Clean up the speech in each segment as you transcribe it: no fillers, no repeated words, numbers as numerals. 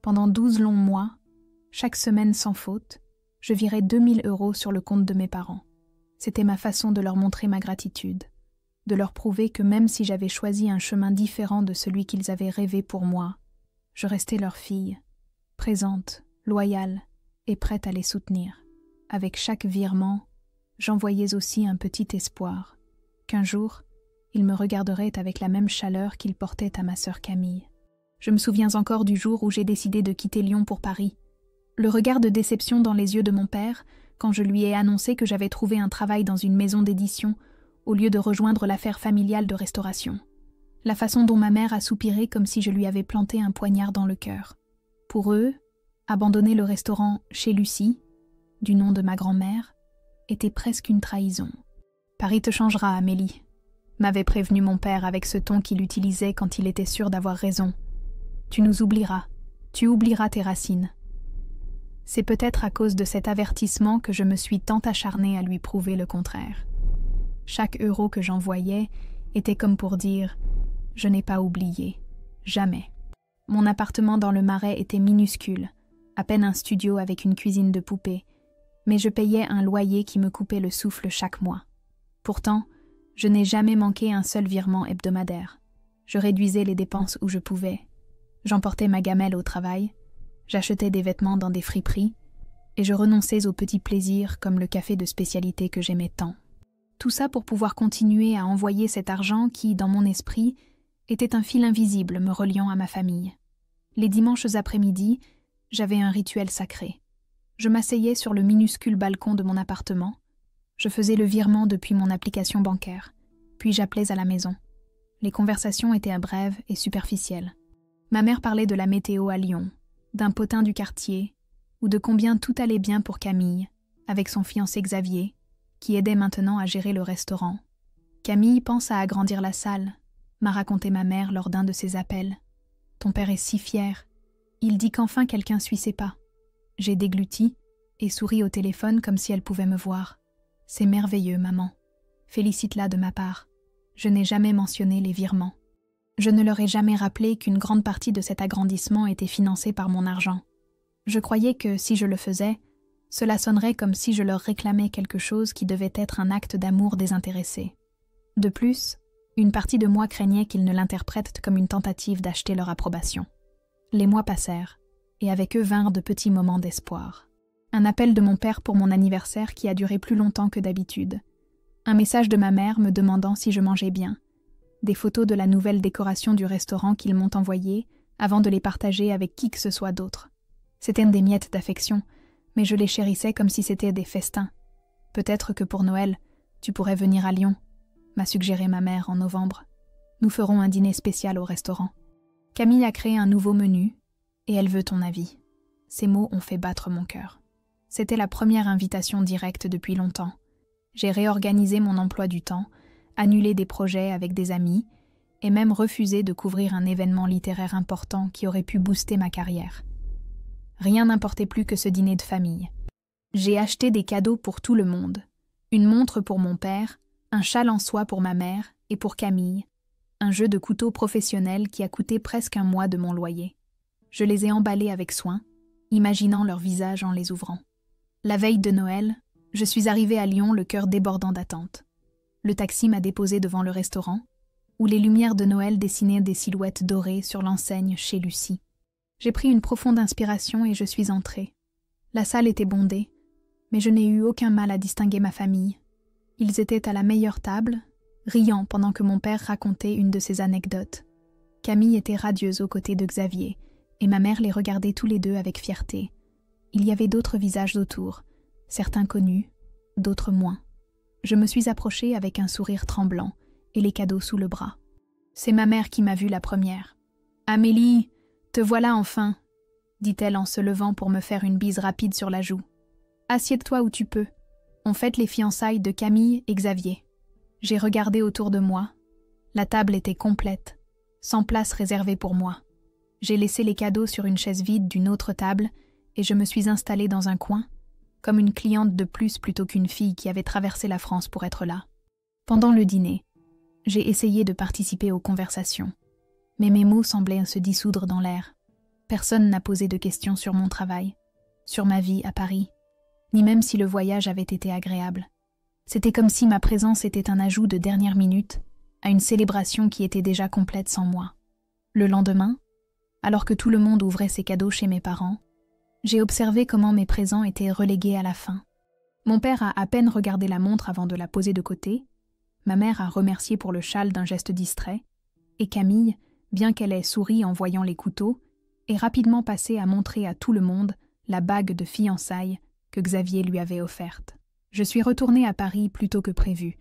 Pendant 12 longs mois, chaque semaine sans faute, je virais 2000 € sur le compte de mes parents. C'était ma façon de leur montrer ma gratitude, de leur prouver que même si j'avais choisi un chemin différent de celui qu'ils avaient rêvé pour moi, je restais leur fille, présente, loyale et prête à les soutenir. Avec chaque virement, j'envoyais aussi un petit espoir, qu'un jour, ils me regarderaient avec la même chaleur qu'ils portaient à ma sœur Camille. Je me souviens encore du jour où j'ai décidé de quitter Lyon pour Paris. Le regard de déception dans les yeux de mon père, quand je lui ai annoncé que j'avais trouvé un travail dans une maison d'édition, au lieu de rejoindre l'affaire familiale de restauration. La façon dont ma mère a soupiré comme si je lui avais planté un poignard dans le cœur. Pour eux, abandonner le restaurant chez Lucie, du nom de ma grand-mère, était presque une trahison. « Paris te changera, Amélie », m'avait prévenu mon père avec ce ton qu'il utilisait quand il était sûr d'avoir raison. « Tu nous oublieras, tu oublieras tes racines. » C'est peut-être à cause de cet avertissement que je me suis tant acharnée à lui prouver le contraire. Chaque euro que j'envoyais était comme pour dire « Je n'ai pas oublié, jamais ». Mon appartement dans le Marais était minuscule, à peine un studio avec une cuisine de poupée, mais je payais un loyer qui me coupait le souffle chaque mois. Pourtant, je n'ai jamais manqué un seul virement hebdomadaire. Je réduisais les dépenses où je pouvais. J'emportais ma gamelle au travail, j'achetais des vêtements dans des friperies, et je renonçais aux petits plaisirs comme le café de spécialité que j'aimais tant. Tout ça pour pouvoir continuer à envoyer cet argent qui, dans mon esprit, était un fil invisible me reliant à ma famille. Les dimanches après-midi, j'avais un rituel sacré. Je m'asseyais sur le minuscule balcon de mon appartement, je faisais le virement depuis mon application bancaire, puis j'appelais à la maison. Les conversations étaient brèves et superficielles. Ma mère parlait de la météo à Lyon, d'un potin du quartier, ou de combien tout allait bien pour Camille, avec son fiancé Xavier, qui aidait maintenant à gérer le restaurant. Camille pense à agrandir la salle, m'a raconté ma mère lors d'un de ses appels. Ton père est si fier. Il dit qu'enfin quelqu'un suit ses pas. J'ai dégluti et souri au téléphone comme si elle pouvait me voir. C'est merveilleux, maman. Félicite-la de ma part. Je n'ai jamais mentionné les virements. Je ne leur ai jamais rappelé qu'une grande partie de cet agrandissement était financée par mon argent. Je croyais que, si je le faisais, cela sonnerait comme si je leur réclamais quelque chose qui devait être un acte d'amour désintéressé. De plus, une partie de moi craignait qu'ils ne l'interprètent comme une tentative d'acheter leur approbation. Les mois passèrent, et avec eux vinrent de petits moments d'espoir. Un appel de mon père pour mon anniversaire qui a duré plus longtemps que d'habitude. Un message de ma mère me demandant si je mangeais bien. Des photos de la nouvelle décoration du restaurant qu'ils m'ont envoyée avant de les partager avec qui que ce soit d'autre. C'étaient des miettes d'affection, mais je les chérissais comme si c'était des festins. Peut-être que pour Noël, tu pourrais venir à Lyon, m'a suggéré ma mère en novembre. Nous ferons un dîner spécial au restaurant. Camille a créé un nouveau menu, et elle veut ton avis. Ces mots ont fait battre mon cœur. C'était la première invitation directe depuis longtemps. J'ai réorganisé mon emploi du temps, annulé des projets avec des amis, et même refusé de couvrir un événement littéraire important qui aurait pu booster ma carrière. Rien n'importait plus que ce dîner de famille. J'ai acheté des cadeaux pour tout le monde. Une montre pour mon père, un châle en soie pour ma mère et pour Camille, un jeu de couteau professionnel qui a coûté presque un mois de mon loyer. Je les ai emballés avec soin, imaginant leur visage en les ouvrant. La veille de Noël, je suis arrivée à Lyon le cœur débordant d'attente. Le taxi m'a déposée devant le restaurant, où les lumières de Noël dessinaient des silhouettes dorées sur l'enseigne chez Lucie. J'ai pris une profonde inspiration et je suis entrée. La salle était bondée, mais je n'ai eu aucun mal à distinguer ma famille. Ils étaient à la meilleure table, riant pendant que mon père racontait une de ses anecdotes. Camille était radieuse aux côtés de Xavier, et ma mère les regardait tous les deux avec fierté. Il y avait d'autres visages autour, certains connus, d'autres moins. Je me suis approchée avec un sourire tremblant et les cadeaux sous le bras. C'est ma mère qui m'a vue la première. « Amélie, te voilà enfin !» dit-elle en se levant pour me faire une bise rapide sur la joue. « Assieds-toi où tu peux. On fête les fiançailles de Camille et Xavier. » J'ai regardé autour de moi. La table était complète, sans place réservée pour moi. J'ai laissé les cadeaux sur une chaise vide d'une autre table et je me suis installée dans un coin, comme une cliente de plus plutôt qu'une fille qui avait traversé la France pour être là. Pendant le dîner, j'ai essayé de participer aux conversations, mais mes mots semblaient se dissoudre dans l'air. Personne n'a posé de questions sur mon travail, sur ma vie à Paris, ni même si le voyage avait été agréable. C'était comme si ma présence était un ajout de dernière minute à une célébration qui était déjà complète sans moi. Le lendemain, alors que tout le monde ouvrait ses cadeaux chez mes parents, j'ai observé comment mes présents étaient relégués à la fin. Mon père a à peine regardé la montre avant de la poser de côté, ma mère a remercié pour le châle d'un geste distrait, et Camille, bien qu'elle ait souri en voyant les couteaux, est rapidement passée à montrer à tout le monde la bague de fiançailles que Xavier lui avait offerte. Je suis retournée à Paris plus tôt que prévu,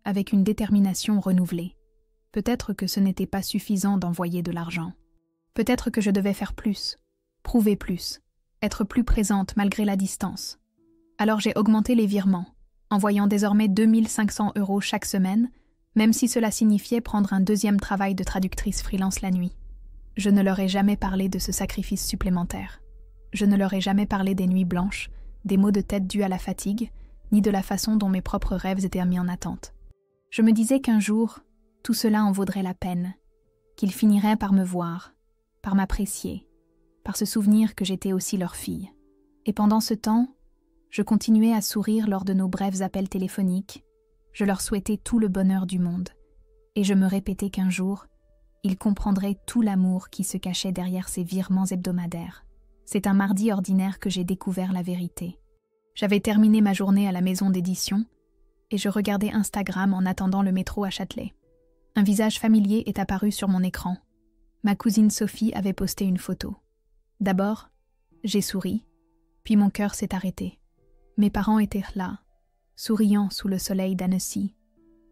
avec une détermination renouvelée. Peut-être que ce n'était pas suffisant d'envoyer de l'argent. Peut-être que je devais faire plus, prouver plus, être plus présente malgré la distance. Alors j'ai augmenté les virements, envoyant désormais 2500 € chaque semaine, même si cela signifiait prendre un deuxième travail de traductrice freelance la nuit. Je ne leur ai jamais parlé de ce sacrifice supplémentaire. Je ne leur ai jamais parlé des nuits blanches, des maux de tête dus à la fatigue, ni de la façon dont mes propres rêves étaient mis en attente. Je me disais qu'un jour, tout cela en vaudrait la peine, qu'ils finiraient par me voir, par m'apprécier, par se souvenir que j'étais aussi leur fille. Et pendant ce temps, je continuais à sourire lors de nos brefs appels téléphoniques, je leur souhaitais tout le bonheur du monde, et je me répétais qu'un jour, ils comprendraient tout l'amour qui se cachait derrière ces virements hebdomadaires. C'est un mardi ordinaire que j'ai découvert la vérité. J'avais terminé ma journée à la maison d'édition, et je regardais Instagram en attendant le métro à Châtelet. Un visage familier est apparu sur mon écran. Ma cousine Sophie avait posté une photo. D'abord, j'ai souri, puis mon cœur s'est arrêté. Mes parents étaient là, souriant sous le soleil d'Annecy,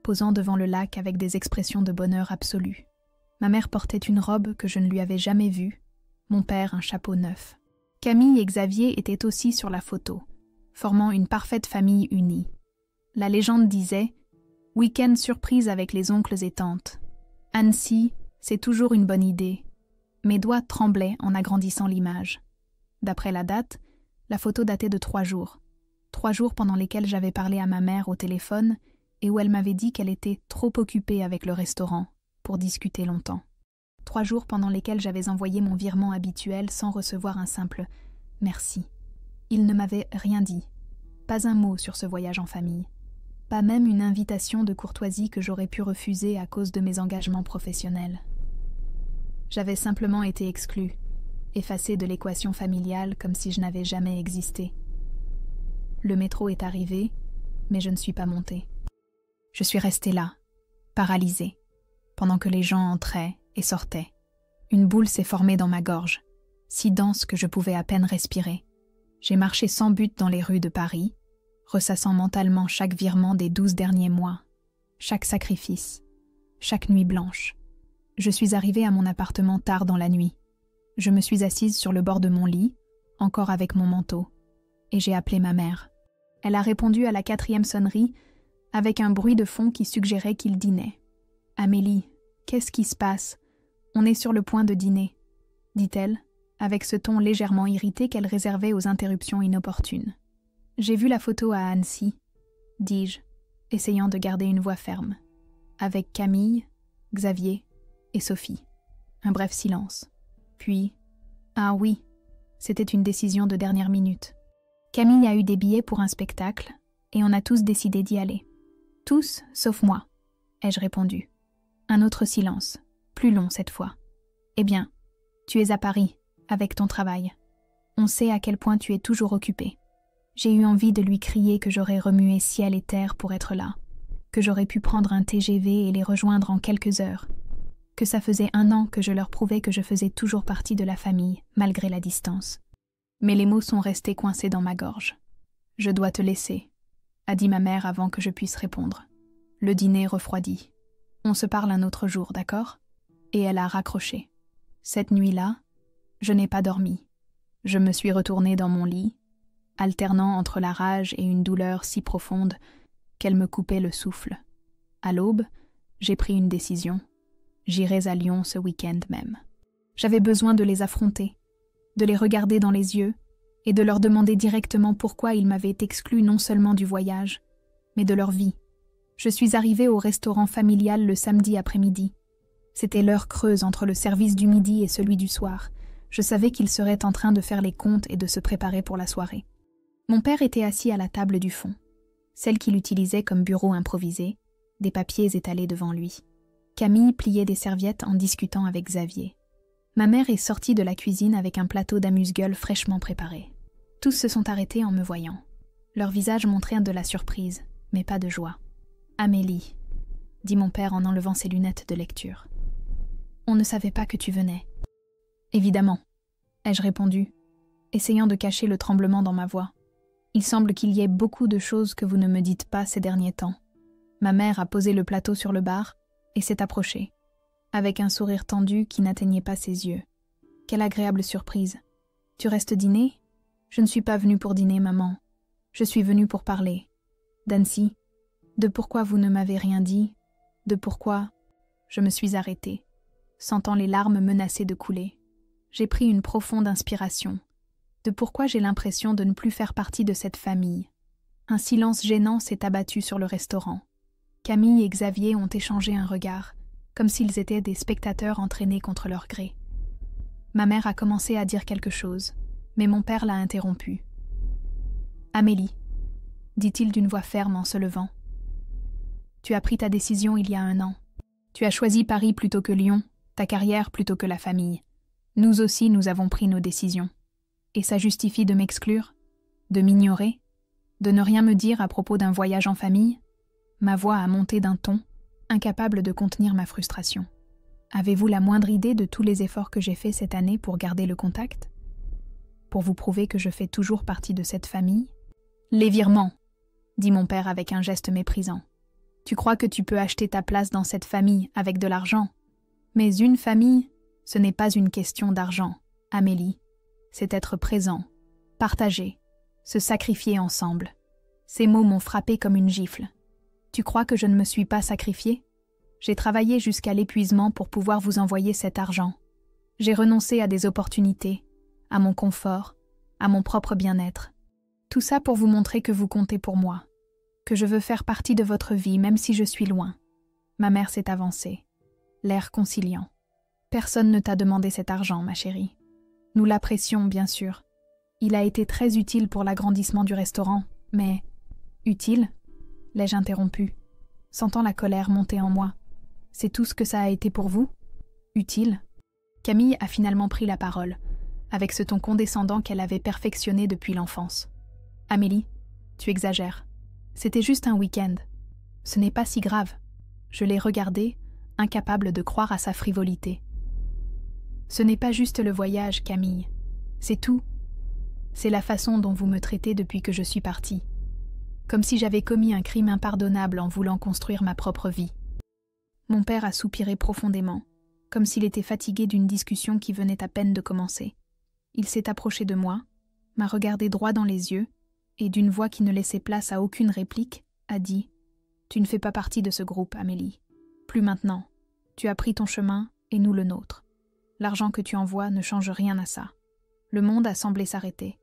posant devant le lac avec des expressions de bonheur absolu. Ma mère portait une robe que je ne lui avais jamais vue, mon père un chapeau neuf. Camille et Xavier étaient aussi sur la photo, formant une parfaite famille unie. La légende disait « Week-end surprise avec les oncles et tantes. Annecy, c'est toujours une bonne idée. » Mes doigts tremblaient en agrandissant l'image. D'après la date, la photo datait de 3 jours. 3 jours pendant lesquels j'avais parlé à ma mère au téléphone et où elle m'avait dit qu'elle était trop occupée avec le restaurant pour discuter longtemps. 3 jours pendant lesquels j'avais envoyé mon virement habituel sans recevoir un simple « merci ». Il ne m'avait rien dit, pas un mot sur ce voyage en famille, pas même une invitation de courtoisie que j'aurais pu refuser à cause de mes engagements professionnels. J'avais simplement été exclue, effacée de l'équation familiale comme si je n'avais jamais existé. Le métro est arrivé, mais je ne suis pas montée. Je suis restée là, paralysée, pendant que les gens entraient et sortaient. Une boule s'est formée dans ma gorge, si dense que je pouvais à peine respirer. J'ai marché sans but dans les rues de Paris, ressassant mentalement chaque virement des 12 derniers mois, chaque sacrifice, chaque nuit blanche. Je suis arrivée à mon appartement tard dans la nuit. Je me suis assise sur le bord de mon lit, encore avec mon manteau, et j'ai appelé ma mère. Elle a répondu à la 4e sonnerie avec un bruit de fond qui suggérait qu'il dînait. « Amélie, qu'est-ce qui se passe? On est sur le point de dîner, » dit-elle, avec ce ton légèrement irrité qu'elle réservait aux interruptions inopportunes. « J'ai vu la photo à Annecy, » dis-je, essayant de garder une voix ferme, avec Camille, Xavier et Sophie. Un bref silence. Puis, « Ah oui, c'était une décision de dernière minute. Camille a eu des billets pour un spectacle et on a tous décidé d'y aller. Tous, sauf moi, ai-je répondu. Un autre silence, plus long cette fois. Eh bien, tu es à Paris, avec ton travail. On sait à quel point tu es toujours occupé. J'ai eu envie de lui crier que j'aurais remué ciel et terre pour être là, que j'aurais pu prendre un TGV et les rejoindre en quelques heures, que ça faisait 1 an que je leur prouvais que je faisais toujours partie de la famille, malgré la distance. Mais les mots sont restés coincés dans ma gorge. « Je dois te laisser », a dit ma mère avant que je puisse répondre. Le dîner refroidit. « On se parle un autre jour, d'accord ?» Et elle a raccroché. Cette nuit-là, je n'ai pas dormi. Je me suis retournée dans mon lit, alternant entre la rage et une douleur si profonde qu'elle me coupait le souffle. À l'aube, j'ai pris une décision. J'irai à Lyon ce week-end même. J'avais besoin de les affronter, de les regarder dans les yeux et de leur demander directement pourquoi ils m'avaient exclu non seulement du voyage, mais de leur vie. Je suis arrivée au restaurant familial le samedi après-midi. C'était l'heure creuse entre le service du midi et celui du soir. Je savais qu'il serait en train de faire les comptes et de se préparer pour la soirée. Mon père était assis à la table du fond, celle qu'il utilisait comme bureau improvisé, des papiers étalés devant lui. Camille pliait des serviettes en discutant avec Xavier. Ma mère est sortie de la cuisine avec un plateau d'amuse-gueule fraîchement préparé. Tous se sont arrêtés en me voyant. Leurs visages montraient de la surprise, mais pas de joie. « Amélie », dit mon père en enlevant ses lunettes de lecture. « On ne savait pas que tu venais. »« Évidemment », ai-je répondu, essayant de cacher le tremblement dans ma voix. « Il semble qu'il y ait beaucoup de choses que vous ne me dites pas ces derniers temps. » Ma mère a posé le plateau sur le bar et s'est approchée, avec un sourire tendu qui n'atteignait pas ses yeux. « Quelle agréable surprise. Tu restes dîner ? » ?»« Je ne suis pas venue pour dîner, maman. Je suis venue pour parler. D'Annecy, de pourquoi vous ne m'avez rien dit, de pourquoi... » Je me suis arrêtée, sentant les larmes menacer de couler. J'ai pris une profonde inspiration. De pourquoi j'ai l'impression de ne plus faire partie de cette famille. Un silence gênant s'est abattu sur le restaurant. Camille et Xavier ont échangé un regard, comme s'ils étaient des spectateurs entraînés contre leur gré. Ma mère a commencé à dire quelque chose, mais mon père l'a interrompu. « Amélie, » dit-il d'une voix ferme en se levant. « Tu as pris ta décision il y a 1 an. Tu as choisi Paris plutôt que Lyon, ta carrière plutôt que la famille. Nous aussi, nous avons pris nos décisions. Et ça justifie de m'exclure, de m'ignorer, de ne rien me dire à propos d'un voyage en famille ?» Ma voix a monté d'un ton, incapable de contenir ma frustration. « Avez-vous la moindre idée de tous les efforts que j'ai faits cette année pour garder le contact ? Pour vous prouver que je fais toujours partie de cette famille ? » « Les virements, » dit mon père avec un geste méprisant. « Tu crois que tu peux acheter ta place dans cette famille avec de l'argent ? Mais une famille, ce n'est pas une question d'argent, Amélie. C'est être présent, partager, se sacrifier ensemble. » Ces mots m'ont frappé comme une gifle. Tu crois que je ne me suis pas sacrifiée ? J'ai travaillé jusqu'à l'épuisement pour pouvoir vous envoyer cet argent. J'ai renoncé à des opportunités, à mon confort, à mon propre bien-être. Tout ça pour vous montrer que vous comptez pour moi, que je veux faire partie de votre vie même si je suis loin. Ma mère s'est avancée, l'air conciliant. Personne ne t'a demandé cet argent, ma chérie. Nous l'apprécions, bien sûr. Il a été très utile pour l'agrandissement du restaurant, mais... Utile ? L'ai-je interrompu, sentant la colère monter en moi. C'est tout ce que ça a été pour vous ? Utile ? Camille a finalement pris la parole, avec ce ton condescendant qu'elle avait perfectionné depuis l'enfance. Amélie, tu exagères. C'était juste un week-end. Ce n'est pas si grave. Je l'ai regardée, incapable de croire à sa frivolité. Ce n'est pas juste le voyage, Camille. C'est tout. C'est la façon dont vous me traitez depuis que je suis partie. Comme si j'avais commis un crime impardonnable en voulant construire ma propre vie. Mon père a soupiré profondément, comme s'il était fatigué d'une discussion qui venait à peine de commencer. Il s'est approché de moi, m'a regardé droit dans les yeux, et d'une voix qui ne laissait place à aucune réplique, a dit « Tu ne fais pas partie de ce groupe, Amélie. Plus maintenant. Tu as pris ton chemin et nous le nôtre. L'argent que tu envoies ne change rien à ça. » Le monde a semblé s'arrêter.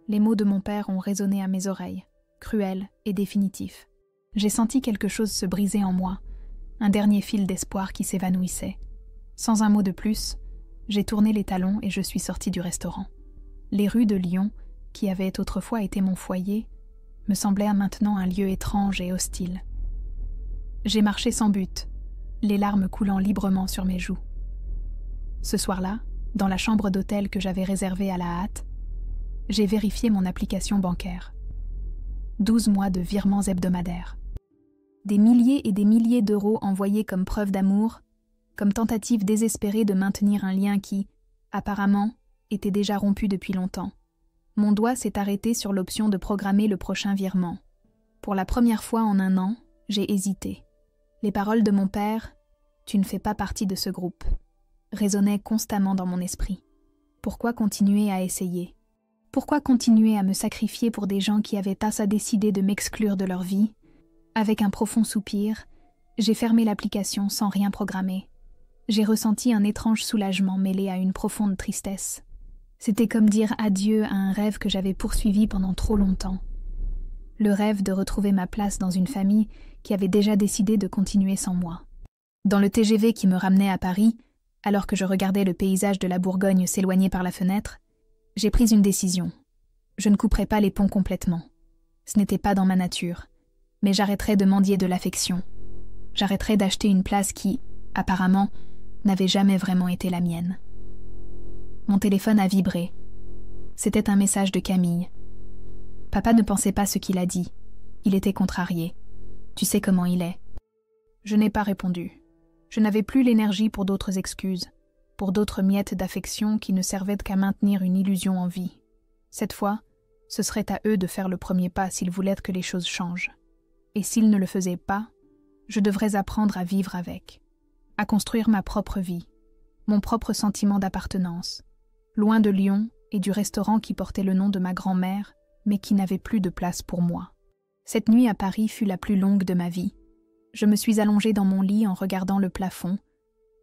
Les mots de mon père ont résonné à mes oreilles, cruels et définitifs. J'ai senti quelque chose se briser en moi, un dernier fil d'espoir qui s'évanouissait. Sans un mot de plus, j'ai tourné les talons et je suis sortie du restaurant. Les rues de Lyon, qui avaient autrefois été mon foyer, me semblaient maintenant un lieu étrange et hostile. J'ai marché sans but, les larmes coulant librement sur mes joues. Ce soir-là, dans la chambre d'hôtel que j'avais réservée à la hâte, j'ai vérifié mon application bancaire. 12 mois de virements hebdomadaires. Des milliers et des milliers d'euros envoyés comme preuve d'amour, comme tentative désespérée de maintenir un lien qui, apparemment, était déjà rompu depuis longtemps. Mon doigt s'est arrêté sur l'option de programmer le prochain virement. Pour la première fois en 1 an, j'ai hésité. Les paroles de mon père « Tu ne fais pas partie de ce groupe » résonnaient constamment dans mon esprit. Pourquoi continuer à essayer ? Pourquoi continuer à me sacrifier pour des gens qui avaient à décider de m'exclure de leur vie ? Avec un profond soupir, j'ai fermé l'application sans rien programmer. J'ai ressenti un étrange soulagement mêlé à une profonde tristesse. C'était comme dire adieu à un rêve que j'avais poursuivi pendant trop longtemps. Le rêve de retrouver ma place dans une famille qui avait déjà décidé de continuer sans moi. Dans le TGV qui me ramenait à Paris, Alors que je regardais le paysage de la Bourgogne s'éloigner par la fenêtre, j'ai pris une décision. Je ne couperai pas les ponts complètement. Ce n'était pas dans ma nature. Mais j'arrêterai de mendier de l'affection. J'arrêterai d'acheter une place qui, apparemment, n'avait jamais vraiment été la mienne. Mon téléphone a vibré. C'était un message de Camille. Papa ne pensait pas ce qu'il a dit. Il était contrarié. Tu sais comment il est. Je n'ai pas répondu. Je n'avais plus l'énergie pour d'autres excuses, pour d'autres miettes d'affection qui ne servaient qu'à maintenir une illusion en vie. Cette fois, ce serait à eux de faire le premier pas s'ils voulaient que les choses changent. Et s'ils ne le faisaient pas, je devrais apprendre à vivre avec, à construire ma propre vie, mon propre sentiment d'appartenance, loin de Lyon et du restaurant qui portait le nom de ma grand-mère, mais qui n'avait plus de place pour moi. Cette nuit à Paris fut la plus longue de ma vie. Je me suis allongée dans mon lit en regardant le plafond,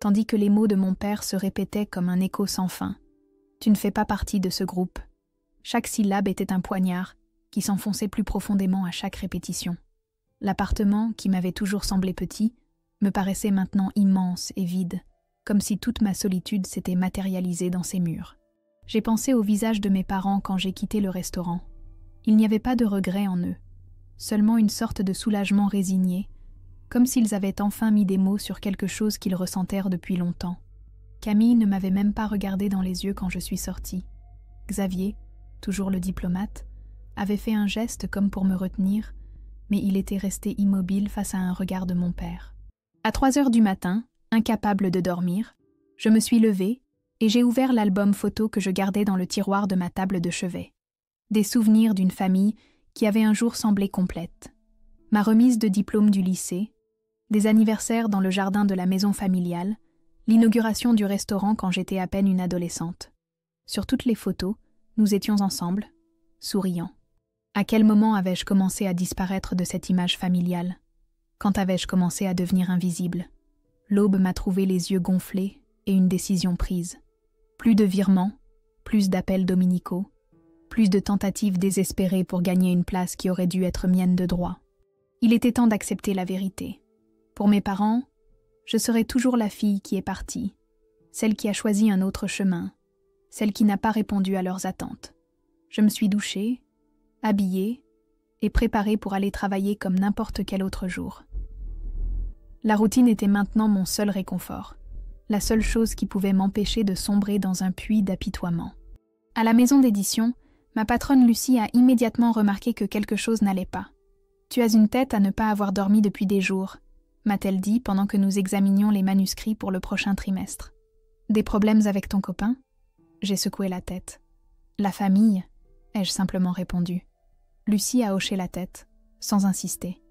tandis que les mots de mon père se répétaient comme un écho sans fin. Tu ne fais pas partie de ce groupe. Chaque syllabe était un poignard qui s'enfonçait plus profondément à chaque répétition. L'appartement, qui m'avait toujours semblé petit, me paraissait maintenant immense et vide, comme si toute ma solitude s'était matérialisée dans ses murs. J'ai pensé au visage de mes parents quand j'ai quitté le restaurant. Il n'y avait pas de regret en eux, seulement une sorte de soulagement résigné, comme s'ils avaient enfin mis des mots sur quelque chose qu'ils ressentèrent depuis longtemps. Camille ne m'avait même pas regardé dans les yeux quand je suis sortie. Xavier, toujours le diplomate, avait fait un geste comme pour me retenir, mais il était resté immobile face à un regard de mon père. À 3 heures du matin, incapable de dormir, je me suis levée et j'ai ouvert l'album photo que je gardais dans le tiroir de ma table de chevet. Des souvenirs d'une famille qui avait un jour semblé complète. Ma remise de diplôme du lycée, des anniversaires dans le jardin de la maison familiale, l'inauguration du restaurant quand j'étais à peine une adolescente. Sur toutes les photos, nous étions ensemble, souriants. À quel moment avais-je commencé à disparaître de cette image familiale? Quand avais-je commencé à devenir invisible? L'aube m'a trouvé les yeux gonflés et une décision prise. Plus de virements, plus d'appels dominicaux, plus de tentatives désespérées pour gagner une place qui aurait dû être mienne de droit. Il était temps d'accepter la vérité. Pour mes parents, je serai toujours la fille qui est partie, celle qui a choisi un autre chemin, celle qui n'a pas répondu à leurs attentes. Je me suis douchée, habillée et préparée pour aller travailler comme n'importe quel autre jour. La routine était maintenant mon seul réconfort, la seule chose qui pouvait m'empêcher de sombrer dans un puits d'apitoiement. À la maison d'édition, ma patronne Lucie a immédiatement remarqué que quelque chose n'allait pas. « Tu as une tête à ne pas avoir dormi depuis des jours », m'a-t-elle dit pendant que nous examinions les manuscrits pour le prochain trimestre. « Des problèmes avec ton copain ?» J'ai secoué la tête. « La famille ?» ai-je simplement répondu. Lucie a hoché la tête, sans insister.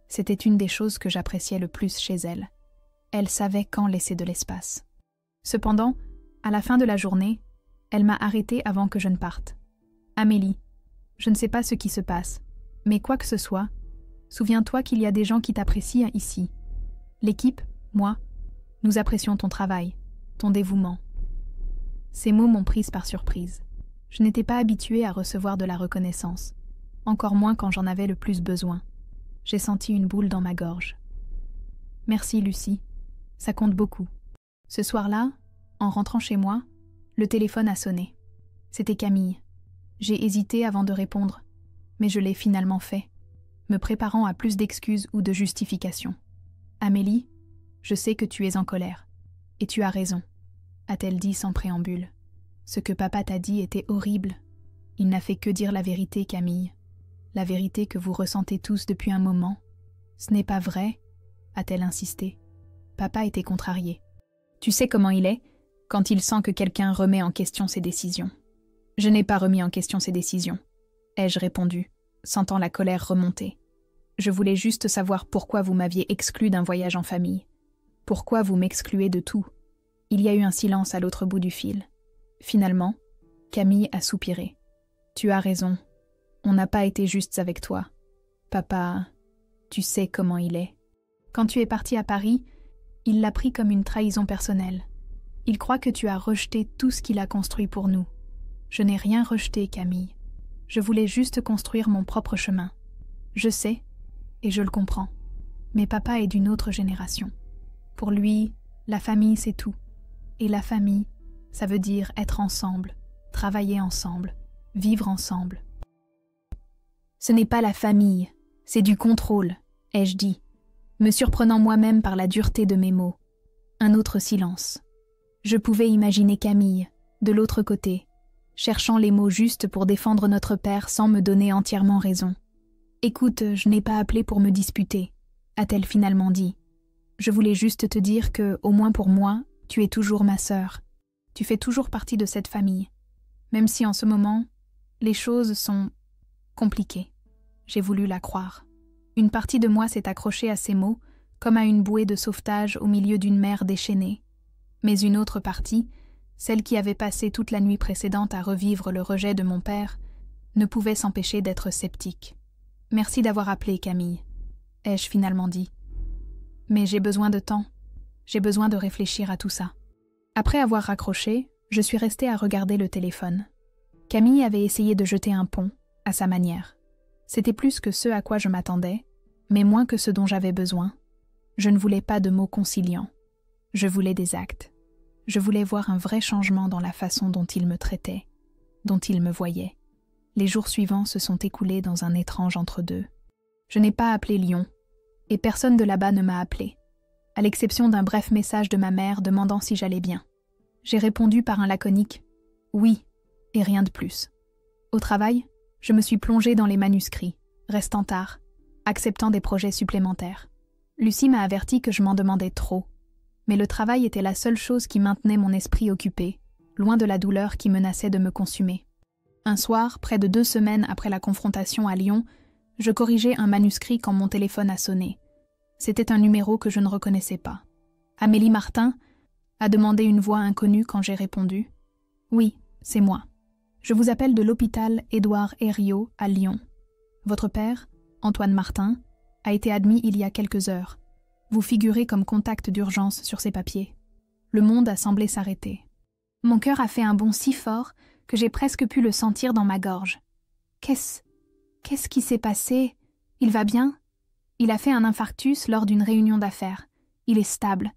C'était une des choses que j'appréciais le plus chez elle. Elle savait quand laisser de l'espace. Cependant, à la fin de la journée, elle m'a arrêtée avant que je ne parte. « Amélie, je ne sais pas ce qui se passe, mais quoi que ce soit, souviens-toi qu'il y a des gens qui t'apprécient ici. L'équipe, moi, nous apprécions ton travail, ton dévouement. » Ces mots m'ont prise par surprise. Je n'étais pas habituée à recevoir de la reconnaissance, encore moins quand j'en avais le plus besoin. J'ai senti une boule dans ma gorge. « Merci, Lucie. Ça compte beaucoup. » Ce soir-là, en rentrant chez moi, le téléphone a sonné. C'était Camille. J'ai hésité avant de répondre, mais je l'ai finalement fait, me préparant à plus d'excuses ou de justifications. « Amélie, je sais que tu es en colère. Et tu as raison, » a-t-elle dit sans préambule. « Ce que papa t'a dit était horrible. Il n'a fait que dire la vérité, Camille. La vérité que vous ressentez tous depuis un moment. Ce n'est pas vrai, » a-t-elle insisté. Papa était contrarié. « Tu sais comment il est, quand il sent que quelqu'un remet en question ses décisions. » « Je n'ai pas remis en question ses décisions, » ai-je répondu, sentant la colère remonter. « Je voulais juste savoir pourquoi vous m'aviez exclu d'un voyage en famille. Pourquoi vous m'excluez de tout ?» Il y a eu un silence à l'autre bout du fil. Finalement, Camille a soupiré. « Tu as raison. On n'a pas été justes avec toi. Papa, tu sais comment il est. Quand tu es parti à Paris, il l'a pris comme une trahison personnelle. Il croit que tu as rejeté tout ce qu'il a construit pour nous. Je n'ai rien rejeté, Camille. Je voulais juste construire mon propre chemin. Je sais, et je le comprends. Mais papa est d'une autre génération. Pour lui, la famille, c'est tout. Et la famille, ça veut dire être ensemble, travailler ensemble, vivre ensemble. Ce n'est pas la famille, c'est du contrôle, ai-je dit, me surprenant moi-même par la dureté de mes mots. Un autre silence. Je pouvais imaginer Camille, de l'autre côté, cherchant les mots justes pour défendre notre père sans me donner entièrement raison. « Écoute, je n'ai pas appelé pour me disputer », a-t-elle finalement dit. « Je voulais juste te dire que, au moins pour moi, tu es toujours ma sœur. Tu fais toujours partie de cette famille. Même si en ce moment, les choses sont compliquées. » J'ai voulu la croire. Une partie de moi s'est accrochée à ces mots, comme à une bouée de sauvetage au milieu d'une mer déchaînée. Mais une autre partie, celle qui avait passé toute la nuit précédente à revivre le rejet de mon père, ne pouvait s'empêcher d'être sceptique. « Merci d'avoir appelé, Camille, » ai-je finalement dit. « Mais j'ai besoin de temps. J'ai besoin de réfléchir à tout ça. » Après avoir raccroché, je suis restée à regarder le téléphone. Camille avait essayé de jeter un pont, à sa manière. C'était plus que ce à quoi je m'attendais, mais moins que ce dont j'avais besoin. Je ne voulais pas de mots conciliants. Je voulais des actes. Je voulais voir un vrai changement dans la façon dont il me traitait, dont il me voyait. Les jours suivants se sont écoulés dans un étrange entre-deux. Je n'ai pas appelé Lyon, et personne de là-bas ne m'a appelé, à l'exception d'un bref message de ma mère demandant si j'allais bien. J'ai répondu par un laconique « oui » et rien de plus. Au travail, je me suis plongée dans les manuscrits, restant tard, acceptant des projets supplémentaires. Lucie m'a averti que je m'en demandais trop, mais le travail était la seule chose qui maintenait mon esprit occupé, loin de la douleur qui menaçait de me consumer. Un soir, près de 2 semaines après la confrontation à Lyon, je corrigeais un manuscrit quand mon téléphone a sonné. C'était un numéro que je ne reconnaissais pas. Amélie Martin a demandé une voix inconnue quand j'ai répondu. « Oui, c'est moi. Je vous appelle de l'hôpital Édouard Herriot à Lyon. Votre père, Antoine Martin, a été admis il y a quelques heures. Vous figurez comme contact d'urgence sur ces papiers. » Le monde a semblé s'arrêter. Mon cœur a fait un bond si fort que j'ai presque pu le sentir dans ma gorge. Qu'est-ce qui s'est passé? Il va bien? Il a fait un infarctus lors d'une réunion d'affaires. Il est stable,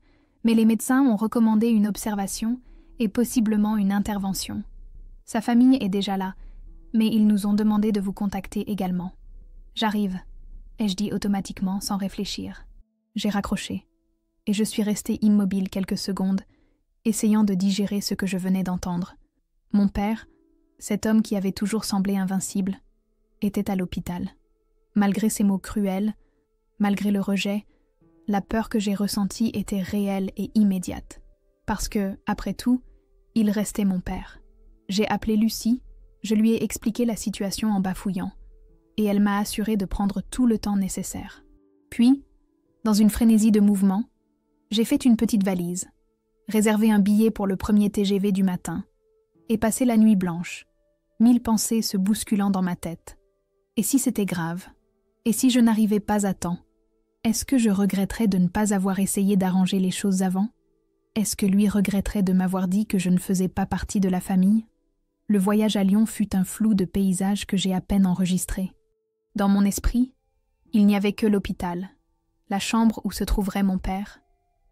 mais les médecins ont recommandé une observation et possiblement une intervention. Sa famille est déjà là, mais ils nous ont demandé de vous contacter également. J'arrive, ai-je dit automatiquement sans réfléchir. J'ai raccroché, et je suis restée immobile quelques secondes, essayant de digérer ce que je venais d'entendre. Mon père, cet homme qui avait toujours semblé invincible, était à l'hôpital. Malgré ces mots cruels, malgré le rejet, la peur que j'ai ressentie était réelle et immédiate. Parce que, après tout, il restait mon père. J'ai appelé Lucie, je lui ai expliqué la situation en bafouillant, et elle m'a assuré de prendre tout le temps nécessaire. Puis, dans une frénésie de mouvement, j'ai fait une petite valise, réservé un billet pour le premier TGV du matin, et passé la nuit blanche, 1000 pensées se bousculant dans ma tête. Et si c'était grave? Et si je n'arrivais pas à temps? Est-ce que je regretterais de ne pas avoir essayé d'arranger les choses avant? Est-ce que lui regretterait de m'avoir dit que je ne faisais pas partie de la famille? Le voyage à Lyon fut un flou de paysages que j'ai à peine enregistré. Dans mon esprit, il n'y avait que l'hôpital, la chambre où se trouverait mon père,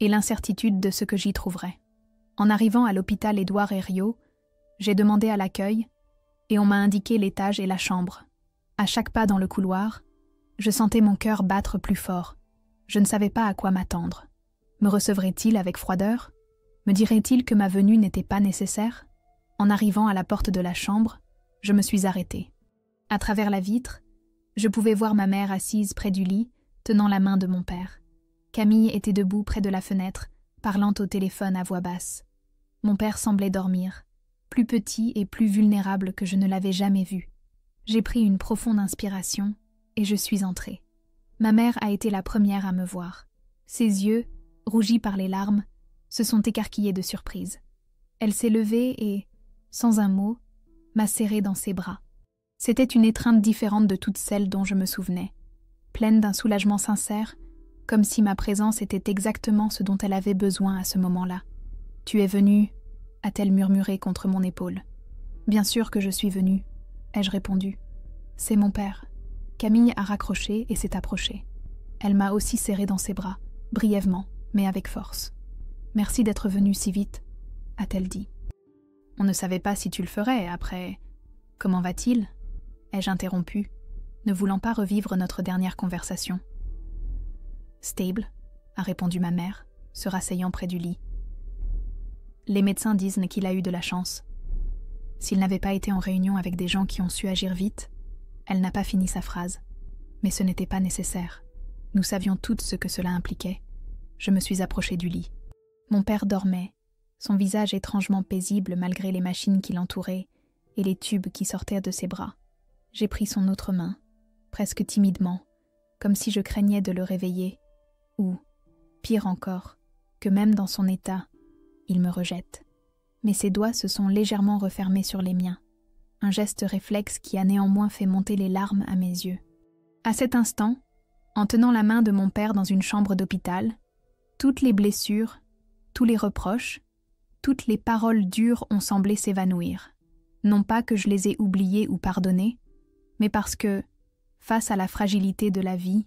et l'incertitude de ce que j'y trouverais. En arrivant à l'hôpital Édouard Herriot, j'ai demandé à l'accueil, et on m'a indiqué l'étage et la chambre. À chaque pas dans le couloir, je sentais mon cœur battre plus fort. Je ne savais pas à quoi m'attendre. Me recevrait-il avec froideur? Me dirait-il que ma venue n'était pas nécessaire? En arrivant à la porte de la chambre, je me suis arrêtée. À travers la vitre, je pouvais voir ma mère assise près du lit, tenant la main de mon père. Camille était debout près de la fenêtre, parlant au téléphone à voix basse. Mon père semblait dormir, plus petit et plus vulnérable que je ne l'avais jamais vu. J'ai pris une profonde inspiration et je suis entrée. Ma mère a été la première à me voir. Ses yeux, rougis par les larmes, se sont écarquillés de surprise. Elle s'est levée et, sans un mot, m'a serrée dans ses bras. C'était une étreinte différente de toutes celles dont je me souvenais, pleine d'un soulagement sincère, comme si ma présence était exactement ce dont elle avait besoin à ce moment-là. « Tu es venue » a-t-elle murmuré contre mon épaule. « Bien sûr que je suis venue » ai-je répondu. « C'est mon père. » Camille a raccroché et s'est approchée. Elle m'a aussi serrée dans ses bras, brièvement, mais avec force. « Merci d'être venue si vite. a-t-elle dit. On ne savait pas si tu le ferais après. Comment va-t-il? Ai-je interrompu, ne voulant pas revivre notre dernière conversation. Stable, a répondu ma mère, se rasseyant près du lit. Les médecins disent qu'il a eu de la chance. S'il n'avait pas été en réunion avec des gens qui ont su agir vite, elle n'a pas fini sa phrase. Mais ce n'était pas nécessaire. Nous savions toutes ce que cela impliquait. Je me suis approchée du lit. Mon père dormait, son visage étrangement paisible malgré les machines qui l'entouraient et les tubes qui sortaient de ses bras. J'ai pris son autre main, presque timidement, comme si je craignais de le réveiller, ou, pire encore, que même dans son état, il me rejette. Mais ses doigts se sont légèrement refermés sur les miens, un geste réflexe qui a néanmoins fait monter les larmes à mes yeux. À cet instant, en tenant la main de mon père dans une chambre d'hôpital, toutes les blessures, tous les reproches, toutes les paroles dures ont semblé s'évanouir. Non pas que je les ai oubliées ou pardonnées, mais parce que, face à la fragilité de la vie,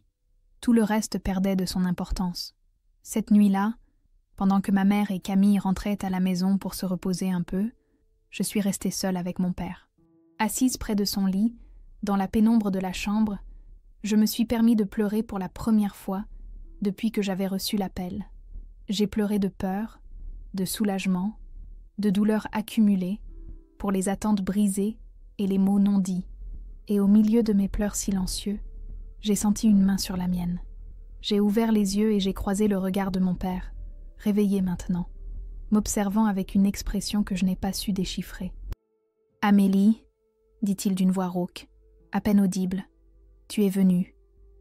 tout le reste perdait de son importance. Cette nuit-là, pendant que ma mère et Camille rentraient à la maison pour se reposer un peu, je suis restée seule avec mon père. Assise près de son lit, dans la pénombre de la chambre, je me suis permis de pleurer pour la première fois depuis que j'avais reçu l'appel. J'ai pleuré de peur, de soulagement, de douleur accumulée, pour les attentes brisées et les mots non dits. Et au milieu de mes pleurs silencieux, j'ai senti une main sur la mienne. J'ai ouvert les yeux et j'ai croisé le regard de mon père, réveillé maintenant, m'observant avec une expression que je n'ai pas su déchiffrer. « Amélie, dit-il d'une voix rauque, à peine audible, tu es venue. »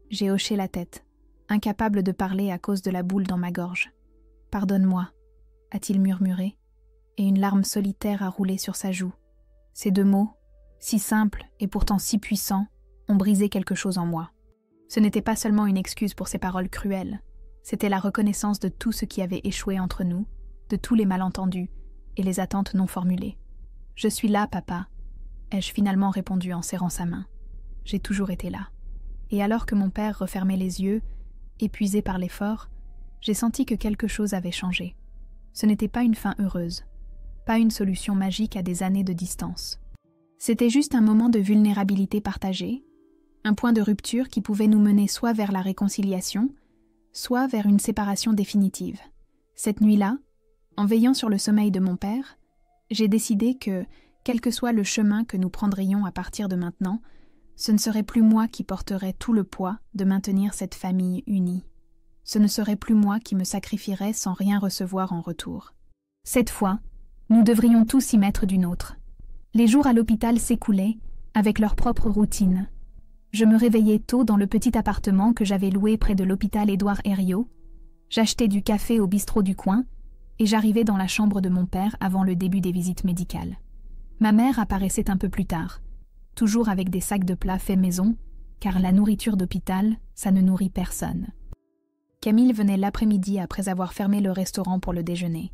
J'ai hoché la tête, incapable de parler à cause de la boule dans ma gorge. « Pardonne-moi, » a-t-il murmuré, et une larme solitaire a roulé sur sa joue. Ces deux mots, si simples et pourtant si puissants, ont brisé quelque chose en moi. Ce n'était pas seulement une excuse pour ces paroles cruelles, c'était la reconnaissance de tout ce qui avait échoué entre nous, de tous les malentendus et les attentes non formulées. « Je suis là, papa », ai-je finalement répondu en serrant sa main. J'ai toujours été là. Et alors que mon père refermait les yeux, épuisé par l'effort, j'ai senti que quelque chose avait changé. Ce n'était pas une fin heureuse, pas une solution magique à des années de distance. C'était juste un moment de vulnérabilité partagée, un point de rupture qui pouvait nous mener soit vers la réconciliation, soit vers une séparation définitive. Cette nuit-là, en veillant sur le sommeil de mon père, j'ai décidé que, quel que soit le chemin que nous prendrions à partir de maintenant, ce ne serait plus moi qui porterais tout le poids de maintenir cette famille unie. Ce ne serait plus moi qui me sacrifierais sans rien recevoir en retour. Cette fois, nous devrions tous y mettre du nôtre. Les jours à l'hôpital s'écoulaient, avec leur propre routine. Je me réveillais tôt dans le petit appartement que j'avais loué près de l'hôpital Édouard Herriot. J'achetais du café au bistrot du coin et j'arrivais dans la chambre de mon père avant le début des visites médicales. Ma mère apparaissait un peu plus tard, toujours avec des sacs de plats faits maison, car la nourriture d'hôpital, ça ne nourrit personne. Camille venait l'après-midi après avoir fermé le restaurant pour le déjeuner.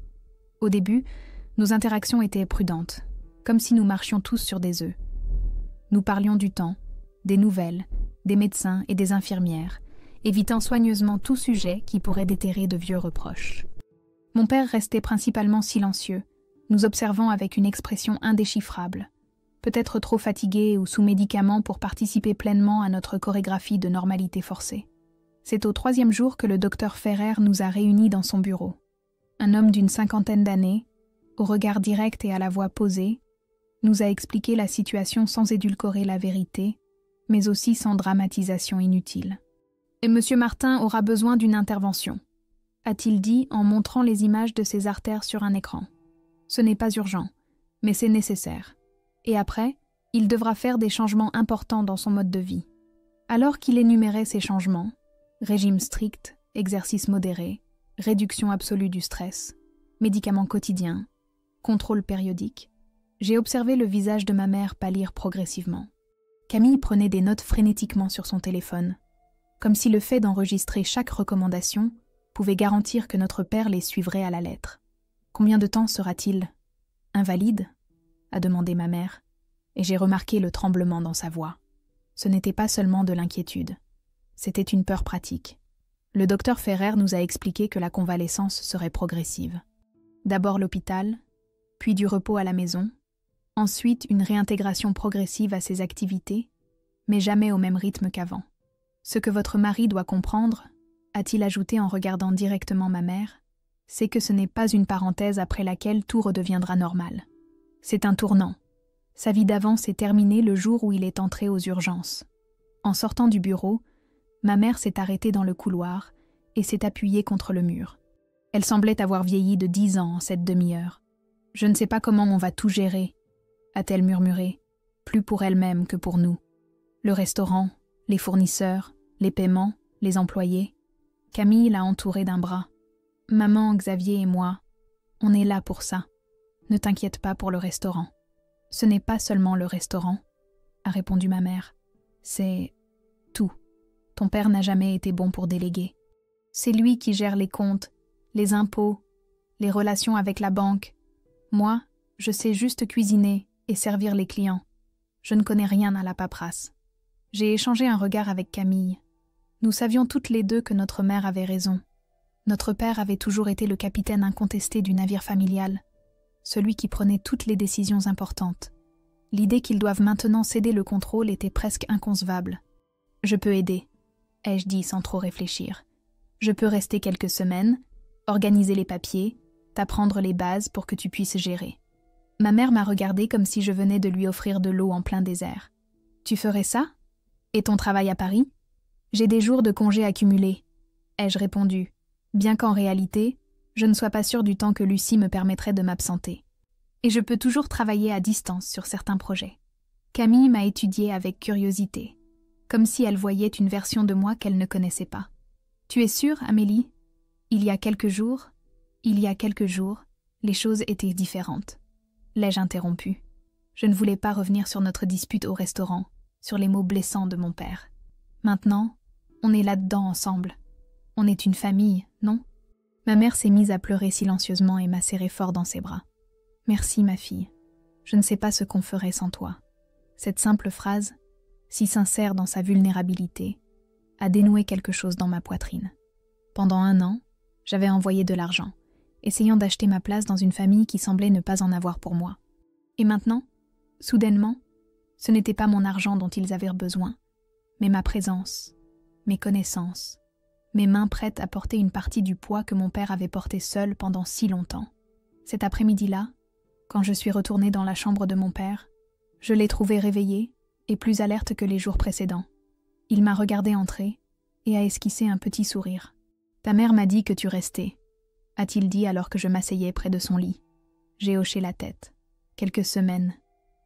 Au début, nos interactions étaient prudentes, comme si nous marchions tous sur des œufs. Nous parlions du temps, des nouvelles, des médecins et des infirmières, évitant soigneusement tout sujet qui pourrait déterrer de vieux reproches. Mon père restait principalement silencieux, nous observant avec une expression indéchiffrable, peut-être trop fatigué ou sous médicaments pour participer pleinement à notre chorégraphie de normalité forcée. C'est au 3e jour que le docteur Ferrer nous a réunis dans son bureau. Un homme d'une 50aine d'années, au regard direct et à la voix posée, nous a expliqué la situation sans édulcorer la vérité, mais aussi sans dramatisation inutile. « Et Monsieur Martin aura besoin d'une intervention », a-t-il dit en montrant les images de ses artères sur un écran. « Ce n'est pas urgent, mais c'est nécessaire. Et après, il devra faire des changements importants dans son mode de vie. » Alors qu'il énumérait ces changements, régime strict, exercice modéré, réduction absolue du stress, médicaments quotidiens, contrôle périodique, j'ai observé le visage de ma mère pâlir progressivement. Camille prenait des notes frénétiquement sur son téléphone, comme si le fait d'enregistrer chaque recommandation pouvait garantir que notre père les suivrait à la lettre. « Combien de temps sera-t-il invalide ?» a demandé ma mère, et j'ai remarqué le tremblement dans sa voix. Ce n'était pas seulement de l'inquiétude, c'était une peur pratique. Le docteur Ferrer nous a expliqué que la convalescence serait progressive. D'abord l'hôpital, puis du repos à la maison, ensuite une réintégration progressive à ses activités, mais jamais au même rythme qu'avant. Ce que votre mari doit comprendre, a-t-il ajouté en regardant directement ma mère, c'est que ce n'est pas une parenthèse après laquelle tout redeviendra normal. C'est un tournant. Sa vie d'avant s'est terminée le jour où il est entré aux urgences. En sortant du bureau, ma mère s'est arrêtée dans le couloir et s'est appuyée contre le mur. Elle semblait avoir vieilli de 10 ans en cette demi-heure. « Je ne sais pas comment on va tout gérer », a-t-elle murmuré, plus pour elle-même que pour nous. Le restaurant, les fournisseurs, les paiements, les employés. Camille l'a entourée d'un bras. « Maman, Xavier et moi, on est là pour ça. Ne t'inquiète pas pour le restaurant. » « Ce n'est pas seulement le restaurant, » a répondu ma mère. « C'est tout. Ton père n'a jamais été bon pour déléguer. C'est lui qui gère les comptes, les impôts, les relations avec la banque. Moi, je sais juste cuisiner et servir les clients. Je ne connais rien à la paperasse. » J'ai échangé un regard avec Camille. Nous savions toutes les deux que notre mère avait raison. Notre père avait toujours été le capitaine incontesté du navire familial, celui qui prenait toutes les décisions importantes. L'idée qu'ils doivent maintenant céder le contrôle était presque inconcevable. « Je peux aider », ai-je dit sans trop réfléchir. « Je peux rester quelques semaines, organiser les papiers, t'apprendre les bases pour que tu puisses gérer. » Ma mère m'a regardée comme si je venais de lui offrir de l'eau en plein désert. « Tu ferais ça? Et ton travail à Paris? » « J'ai des jours de congé accumulés, » ai-je répondu, bien qu'en réalité, je ne sois pas sûre du temps que Lucie me permettrait de m'absenter. Et je peux toujours travailler à distance sur certains projets. Camille m'a étudiée avec curiosité, comme si elle voyait une version de moi qu'elle ne connaissait pas. « Tu es sûre, Amélie? Il y a quelques jours, les choses étaient différentes. » L'ai-je interrompu. Je ne voulais pas revenir sur notre dispute au restaurant, sur les mots blessants de mon père. Maintenant, on est là-dedans ensemble. On est une famille, non? Ma mère s'est mise à pleurer silencieusement et m'a serré fort dans ses bras. « Merci, ma fille. Je ne sais pas ce qu'on ferait sans toi. » Cette simple phrase, si sincère dans sa vulnérabilité, a dénoué quelque chose dans ma poitrine. Pendant 1 an, j'avais envoyé de l'argent, essayant d'acheter ma place dans une famille qui semblait ne pas en avoir pour moi. Et maintenant, soudainement, ce n'était pas mon argent dont ils avaient besoin, mais ma présence, mes connaissances, mes mains prêtes à porter une partie du poids que mon père avait porté seul pendant si longtemps. Cet après-midi-là, quand je suis retournée dans la chambre de mon père, je l'ai trouvé réveillé et plus alerte que les jours précédents. Il m'a regardé entrer et a esquissé un petit sourire. « Ta mère m'a dit que tu restais », a-t-il dit alors que je m'asseyais près de son lit. J'ai hoché la tête. « Quelques semaines,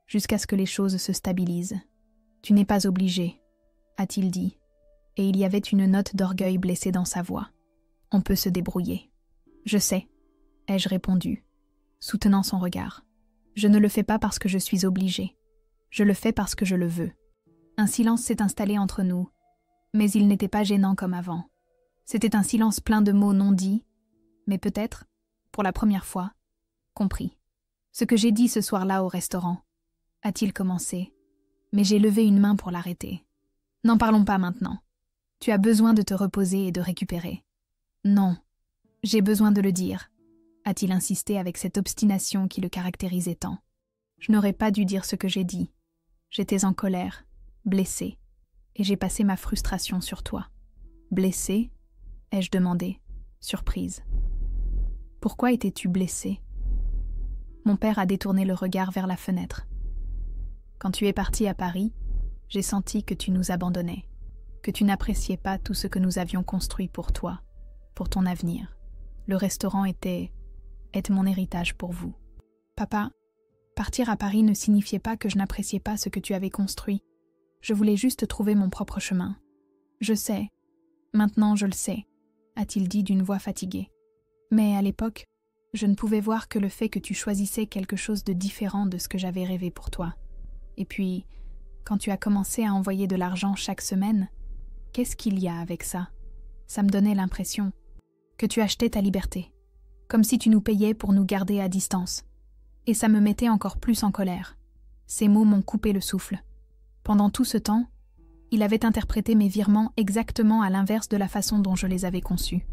jusqu'à ce que les choses se stabilisent. Tu n'es pas obligé, » a-t-il dit, et il y avait une note d'orgueil blessée dans sa voix. « On peut se débrouiller. »« Je sais, » ai-je répondu, soutenant son regard. « Je ne le fais pas parce que je suis obligée. Je le fais parce que je le veux. » Un silence s'est installé entre nous, mais il n'était pas gênant comme avant. C'était un silence plein de mots non dits, mais peut-être, pour la première fois, compris. « Ce que j'ai dit ce soir-là au restaurant, » a-t-il commencé, mais j'ai levé une main pour l'arrêter. « N'en parlons pas maintenant. Tu as besoin de te reposer et de récupérer. »« Non, j'ai besoin de le dire, » a-t-il insisté avec cette obstination qui le caractérisait tant. Je n'aurais pas dû dire ce que j'ai dit. J'étais en colère, blessée, et j'ai passé ma frustration sur toi. « Blessée ?» ai-je demandé, surprise. « Pourquoi étais-tu blessée ?» Mon père a détourné le regard vers la fenêtre. « Quand tu es parti à Paris, j'ai senti que tu nous abandonnais, que tu n'appréciais pas tout ce que nous avions construit pour toi, pour ton avenir. Le restaurant est mon héritage pour vous. Papa, partir à Paris ne signifiait pas que je n'appréciais pas ce que tu avais construit. Je voulais juste trouver mon propre chemin. Je sais, maintenant je le sais, a-t-il dit d'une voix fatiguée. Mais à l'époque, je ne pouvais voir que le fait que tu choisissais quelque chose de différent de ce que j'avais rêvé pour toi. Et puis, quand tu as commencé à envoyer de l'argent chaque semaine, qu'est-ce qu'il y a avec ça? Ça me donnait l'impression que tu achetais ta liberté, comme si tu nous payais pour nous garder à distance. Et ça me mettait encore plus en colère. Ces mots m'ont coupé le souffle. Pendant tout ce temps, il avait interprété mes virements exactement à l'inverse de la façon dont je les avais conçus.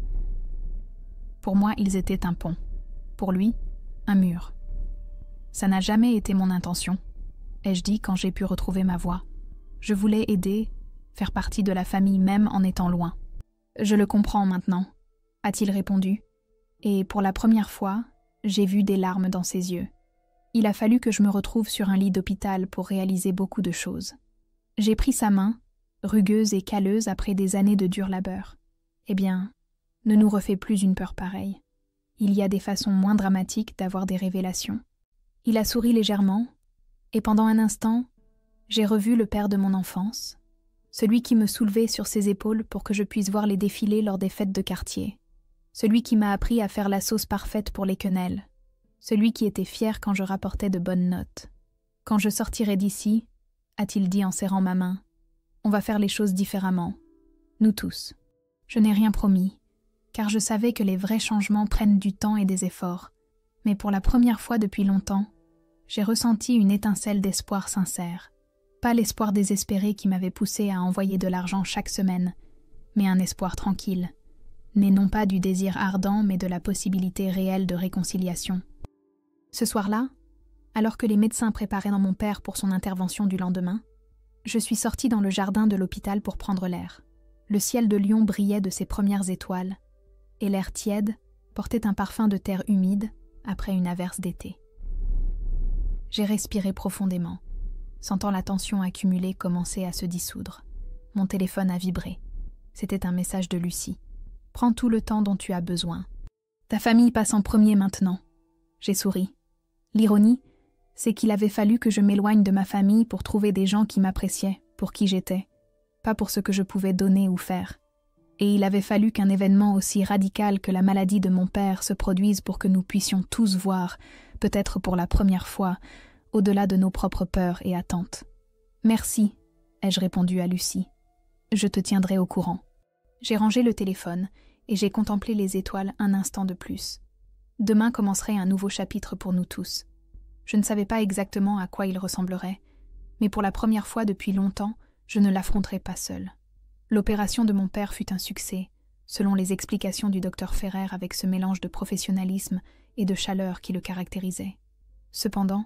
Pour moi, ils étaient un pont. Pour lui, un mur. Ça n'a jamais été mon intention, ai-je dit quand j'ai pu retrouver ma voix. Je voulais aider, faire partie de la famille même en étant loin. Je le comprends maintenant, a-t-il répondu, et pour la première fois, j'ai vu des larmes dans ses yeux. Il a fallu que je me retrouve sur un lit d'hôpital pour réaliser beaucoup de choses. J'ai pris sa main, rugueuse et calleuse après des années de dur labeur. Eh bien, ne nous refais plus une peur pareille. Il y a des façons moins dramatiques d'avoir des révélations. Il a souri légèrement, et pendant un instant, j'ai revu le père de mon enfance, celui qui me soulevait sur ses épaules pour que je puisse voir les défilés lors des fêtes de quartier, celui qui m'a appris à faire la sauce parfaite pour les quenelles, celui qui était fier quand je rapportais de bonnes notes. Quand je sortirai d'ici, a-t-il dit en serrant ma main, on va faire les choses différemment, nous tous. Je n'ai rien promis, car je savais que les vrais changements prennent du temps et des efforts, mais pour la première fois depuis longtemps, j'ai ressenti une étincelle d'espoir sincère. Pas l'espoir désespéré qui m'avait poussé à envoyer de l'argent chaque semaine, mais un espoir tranquille, né non pas du désir ardent mais de la possibilité réelle de réconciliation. Ce soir-là, alors que les médecins préparaient mon père pour son intervention du lendemain, je suis sortie dans le jardin de l'hôpital pour prendre l'air. Le ciel de Lyon brillait de ses premières étoiles, et l'air tiède portait un parfum de terre humide après une averse d'été. J'ai respiré profondément, sentant la tension accumulée commencer à se dissoudre. Mon téléphone a vibré. C'était un message de Lucie. « Prends tout le temps dont tu as besoin. Ta famille passe en premier maintenant. » J'ai souri. L'ironie, c'est qu'il avait fallu que je m'éloigne de ma famille pour trouver des gens qui m'appréciaient, pour qui j'étais, pas pour ce que je pouvais donner ou faire. Et il avait fallu qu'un événement aussi radical que la maladie de mon père se produise pour que nous puissions tous voir, peut-être pour la première fois, au-delà de nos propres peurs et attentes. « Merci », ai-je répondu à Lucie. « Je te tiendrai au courant. » J'ai rangé le téléphone et j'ai contemplé les étoiles un instant de plus. Demain commencerait un nouveau chapitre pour nous tous. Je ne savais pas exactement à quoi il ressemblerait, mais pour la première fois depuis longtemps, je ne l'affronterai pas seule. L'opération de mon père fut un succès, selon les explications du docteur Ferrer avec ce mélange de professionnalisme et de chaleur qui le caractérisait. Cependant,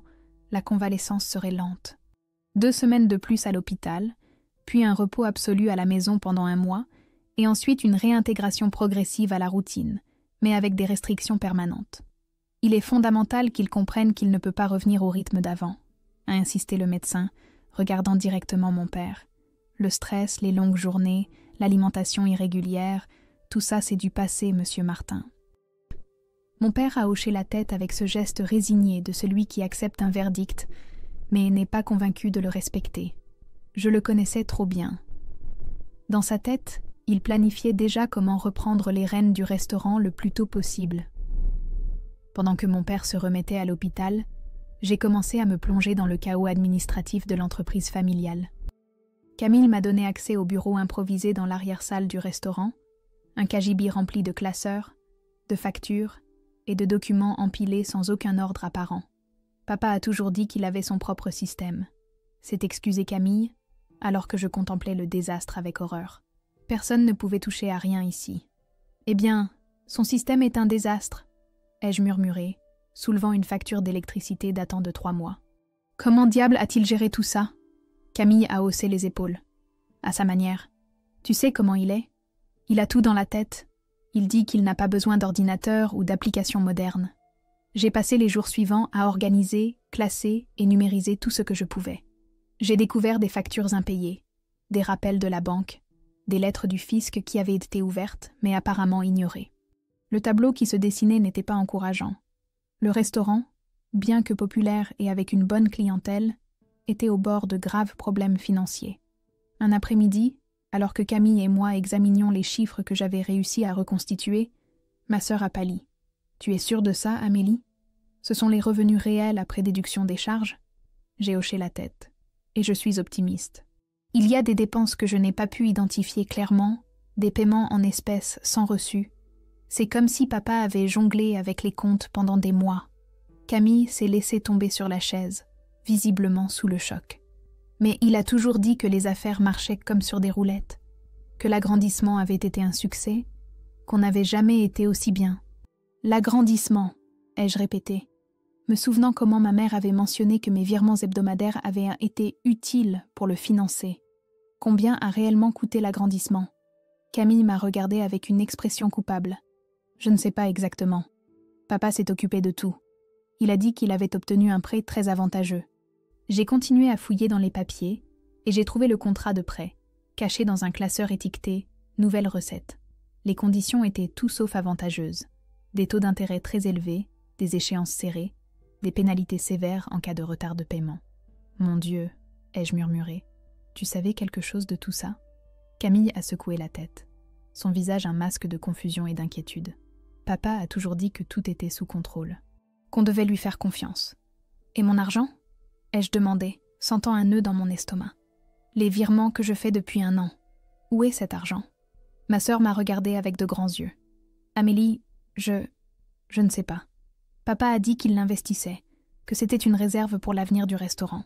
la convalescence serait lente. 2 semaines de plus à l'hôpital, puis un repos absolu à la maison pendant 1 mois, et ensuite une réintégration progressive à la routine, mais avec des restrictions permanentes. Il est fondamental qu'il comprenne qu'il ne peut pas revenir au rythme d'avant, a insisté le médecin, regardant directement mon père. Le stress, les longues journées, l'alimentation irrégulière, tout ça c'est du passé, monsieur Martin. Mon père a hoché la tête avec ce geste résigné de celui qui accepte un verdict, mais n'est pas convaincu de le respecter. Je le connaissais trop bien. Dans sa tête, il planifiait déjà comment reprendre les rênes du restaurant le plus tôt possible. Pendant que mon père se remettait à l'hôpital, j'ai commencé à me plonger dans le chaos administratif de l'entreprise familiale. Camille m'a donné accès au bureau improvisé dans l'arrière-salle du restaurant, un cagibi rempli de classeurs, de factures et de documents empilés sans aucun ordre apparent. Papa a toujours dit qu'il avait son propre système. S'est excusé Camille, alors que je contemplais le désastre avec horreur. Personne ne pouvait toucher à rien ici. Eh bien, son système est un désastre, ai-je murmuré, soulevant une facture d'électricité datant de 3 mois. Comment diable a-t-il géré tout ça ? Camille a haussé les épaules. À sa manière. Tu sais comment il est ? Il a tout dans la tête. Il dit qu'il n'a pas besoin d'ordinateur ou d'applications modernes. J'ai passé les jours suivants à organiser, classer et numériser tout ce que je pouvais. J'ai découvert des factures impayées, des rappels de la banque, des lettres du fisc qui avaient été ouvertes mais apparemment ignorées. Le tableau qui se dessinait n'était pas encourageant. Le restaurant, bien que populaire et avec une bonne clientèle, était au bord de graves problèmes financiers. Un après-midi, alors que Camille et moi examinions les chiffres que j'avais réussi à reconstituer, ma sœur a pâli. « Tu es sûre de ça, Amélie ? Ce sont les revenus réels après déduction des charges ?» J'ai hoché la tête. Et je suis optimiste. Il y a des dépenses que je n'ai pas pu identifier clairement, des paiements en espèces sans reçu. C'est comme si papa avait jonglé avec les comptes pendant des mois. Camille s'est laissée tomber sur la chaise, visiblement sous le choc. Mais il a toujours dit que les affaires marchaient comme sur des roulettes, que l'agrandissement avait été un succès, qu'on n'avait jamais été aussi bien. L'agrandissement, ai-je répété. me souvenant comment ma mère avait mentionné que mes virements hebdomadaires avaient été utiles pour le financer. Combien a réellement coûté l'agrandissement? Camille m'a regardée avec une expression coupable. Je ne sais pas exactement. Papa s'est occupé de tout. Il a dit qu'il avait obtenu un prêt très avantageux. J'ai continué à fouiller dans les papiers et j'ai trouvé le contrat de prêt, caché dans un classeur étiqueté « Nouvelle recette ». Les conditions étaient tout sauf avantageuses. Des taux d'intérêt très élevés, des échéances serrées, des pénalités sévères en cas de retard de paiement. « Mon Dieu !» ai-je murmuré. « Tu savais quelque chose de tout ça ?» Camille a secoué la tête, son visage un masque de confusion et d'inquiétude. Papa a toujours dit que tout était sous contrôle, qu'on devait lui faire confiance. « Et mon argent ?» ai-je demandé, sentant un nœud dans mon estomac. « Les virements que je fais depuis 1 an. Où est cet argent ?» Ma sœur m'a regardée avec de grands yeux. « Amélie, je ne sais pas. Papa a dit qu'il l'investissait, que c'était une réserve pour l'avenir du restaurant.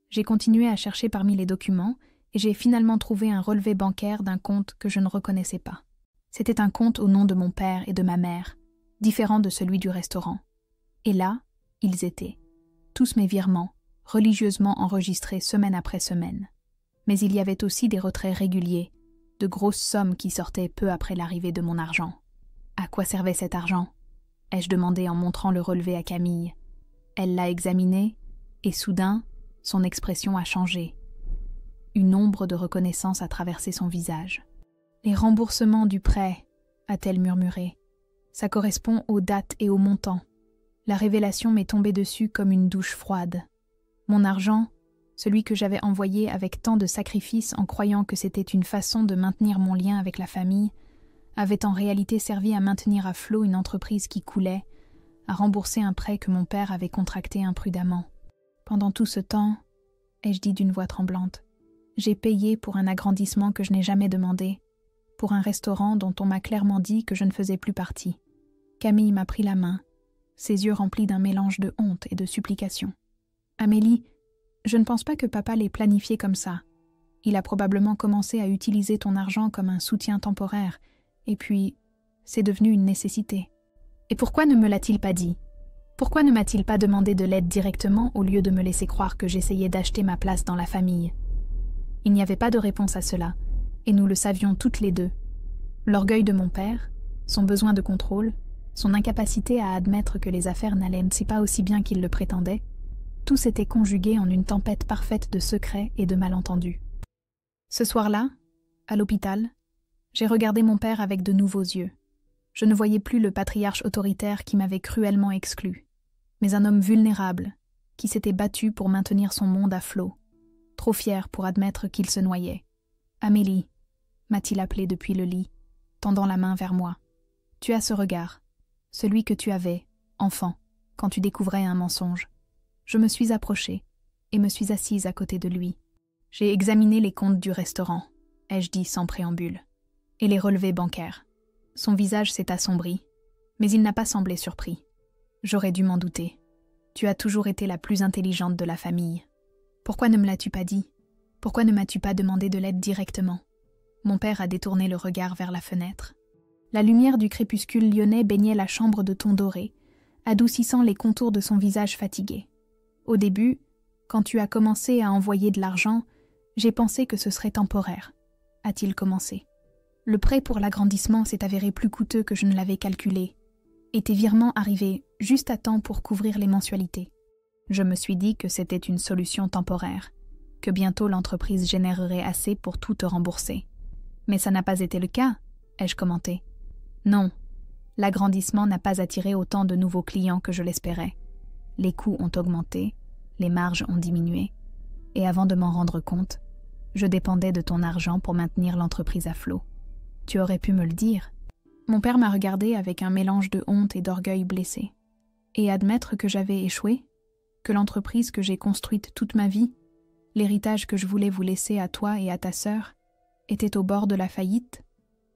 J'ai continué à chercher parmi les documents et j'ai finalement trouvé un relevé bancaire d'un compte que je ne reconnaissais pas. C'était un compte au nom de mon père et de ma mère, différent de celui du restaurant. Et là, ils étaient. Tous mes virements, religieusement enregistrés semaine après semaine. Mais il y avait aussi des retraits réguliers, de grosses sommes qui sortaient peu après l'arrivée de mon argent. À quoi servait cet argent ? Ai-je demandé en montrant le relevé à Camille. Elle l'a examiné, et soudain, son expression a changé. Une ombre de reconnaissance a traversé son visage. « Les remboursements du prêt », a-t-elle murmuré. « Ça correspond aux dates et aux montants. » La révélation m'est tombée dessus comme une douche froide. Mon argent, celui que j'avais envoyé avec tant de sacrifices en croyant que c'était une façon de maintenir mon lien avec la famille, avait en réalité servi à maintenir à flot une entreprise qui coulait, à rembourser un prêt que mon père avait contracté imprudemment. Pendant tout ce temps, ai-je dit d'une voix tremblante, j'ai payé pour un agrandissement que je n'ai jamais demandé, pour un restaurant dont on m'a clairement dit que je ne faisais plus partie. Camille m'a pris la main, ses yeux remplis d'un mélange de honte et de supplication. « Amélie, je ne pense pas que papa l'ait planifié comme ça. Il a probablement commencé à utiliser ton argent comme un soutien temporaire, et puis c'est devenu une nécessité. Et pourquoi ne me l'a-t-il pas dit ? Pourquoi ne m'a-t-il pas demandé de l'aide directement au lieu de me laisser croire que j'essayais d'acheter ma place dans la famille ? Il n'y avait pas de réponse à cela, et nous le savions toutes les deux. L'orgueil de mon père, son besoin de contrôle, son incapacité à admettre que les affaires n'allaient pas aussi bien qu'il le prétendait, tout s'était conjugué en une tempête parfaite de secrets et de malentendus. Ce soir-là, à l'hôpital, j'ai regardé mon père avec de nouveaux yeux. Je ne voyais plus le patriarche autoritaire qui m'avait cruellement exclu, mais un homme vulnérable, qui s'était battu pour maintenir son monde à flot, trop fier pour admettre qu'il se noyait. « Amélie » m'a-t-il appelé depuis le lit, tendant la main vers moi. « Tu as ce regard, celui que tu avais, enfant, quand tu découvrais un mensonge. » Je me suis approchée et me suis assise à côté de lui. J'ai examiné les comptes du restaurant, ai-je dit sans préambule, et les relevés bancaires. Son visage s'est assombri, mais il n'a pas semblé surpris. J'aurais dû m'en douter. Tu as toujours été la plus intelligente de la famille. Pourquoi ne me l'as-tu pas dit ? Pourquoi ne m'as-tu pas demandé de l'aide directement ? Mon père a détourné le regard vers la fenêtre. La lumière du crépuscule lyonnais baignait la chambre de tons dorés, adoucissant les contours de son visage fatigué. Au début, quand tu as commencé à envoyer de l'argent, j'ai pensé que ce serait temporaire, a-t-il commencé. Le prêt pour l'agrandissement s'est avéré plus coûteux que je ne l'avais calculé, et tes virements arrivaient juste à temps pour couvrir les mensualités. Je me suis dit que c'était une solution temporaire, que bientôt l'entreprise générerait assez pour tout te rembourser. Mais ça n'a pas été le cas, ai-je commenté. Non, l'agrandissement n'a pas attiré autant de nouveaux clients que je l'espérais. Les coûts ont augmenté, les marges ont diminué, et avant de m'en rendre compte, je dépendais de ton argent pour maintenir l'entreprise à flot. Tu aurais pu me le dire. Mon père m'a regardé avec un mélange de honte et d'orgueil blessé. Et admettre que j'avais échoué, que l'entreprise que j'ai construite toute ma vie, l'héritage que je voulais vous laisser à toi et à ta sœur, était au bord de la faillite.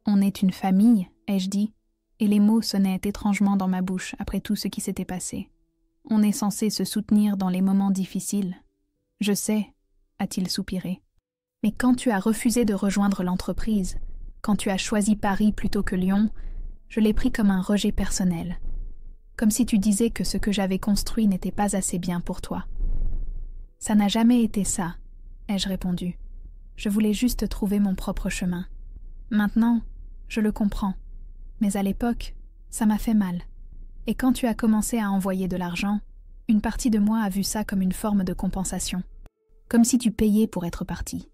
On est une famille, ai-je dit, et les mots sonnaient étrangement dans ma bouche après tout ce qui s'était passé. On est censé se soutenir dans les moments difficiles. Je sais, a-t-il soupiré. Mais quand tu as refusé de rejoindre l'entreprise, quand tu as choisi Paris plutôt que Lyon, je l'ai pris comme un rejet personnel. comme si tu disais que ce que j'avais construit n'était pas assez bien pour toi. Ça n'a jamais été ça, ai-je répondu. Je voulais juste trouver mon propre chemin. Maintenant, je le comprends. Mais à l'époque, ça m'a fait mal. Et quand tu as commencé à envoyer de l'argent, une partie de moi a vu ça comme une forme de compensation. Comme si tu payais pour être parti.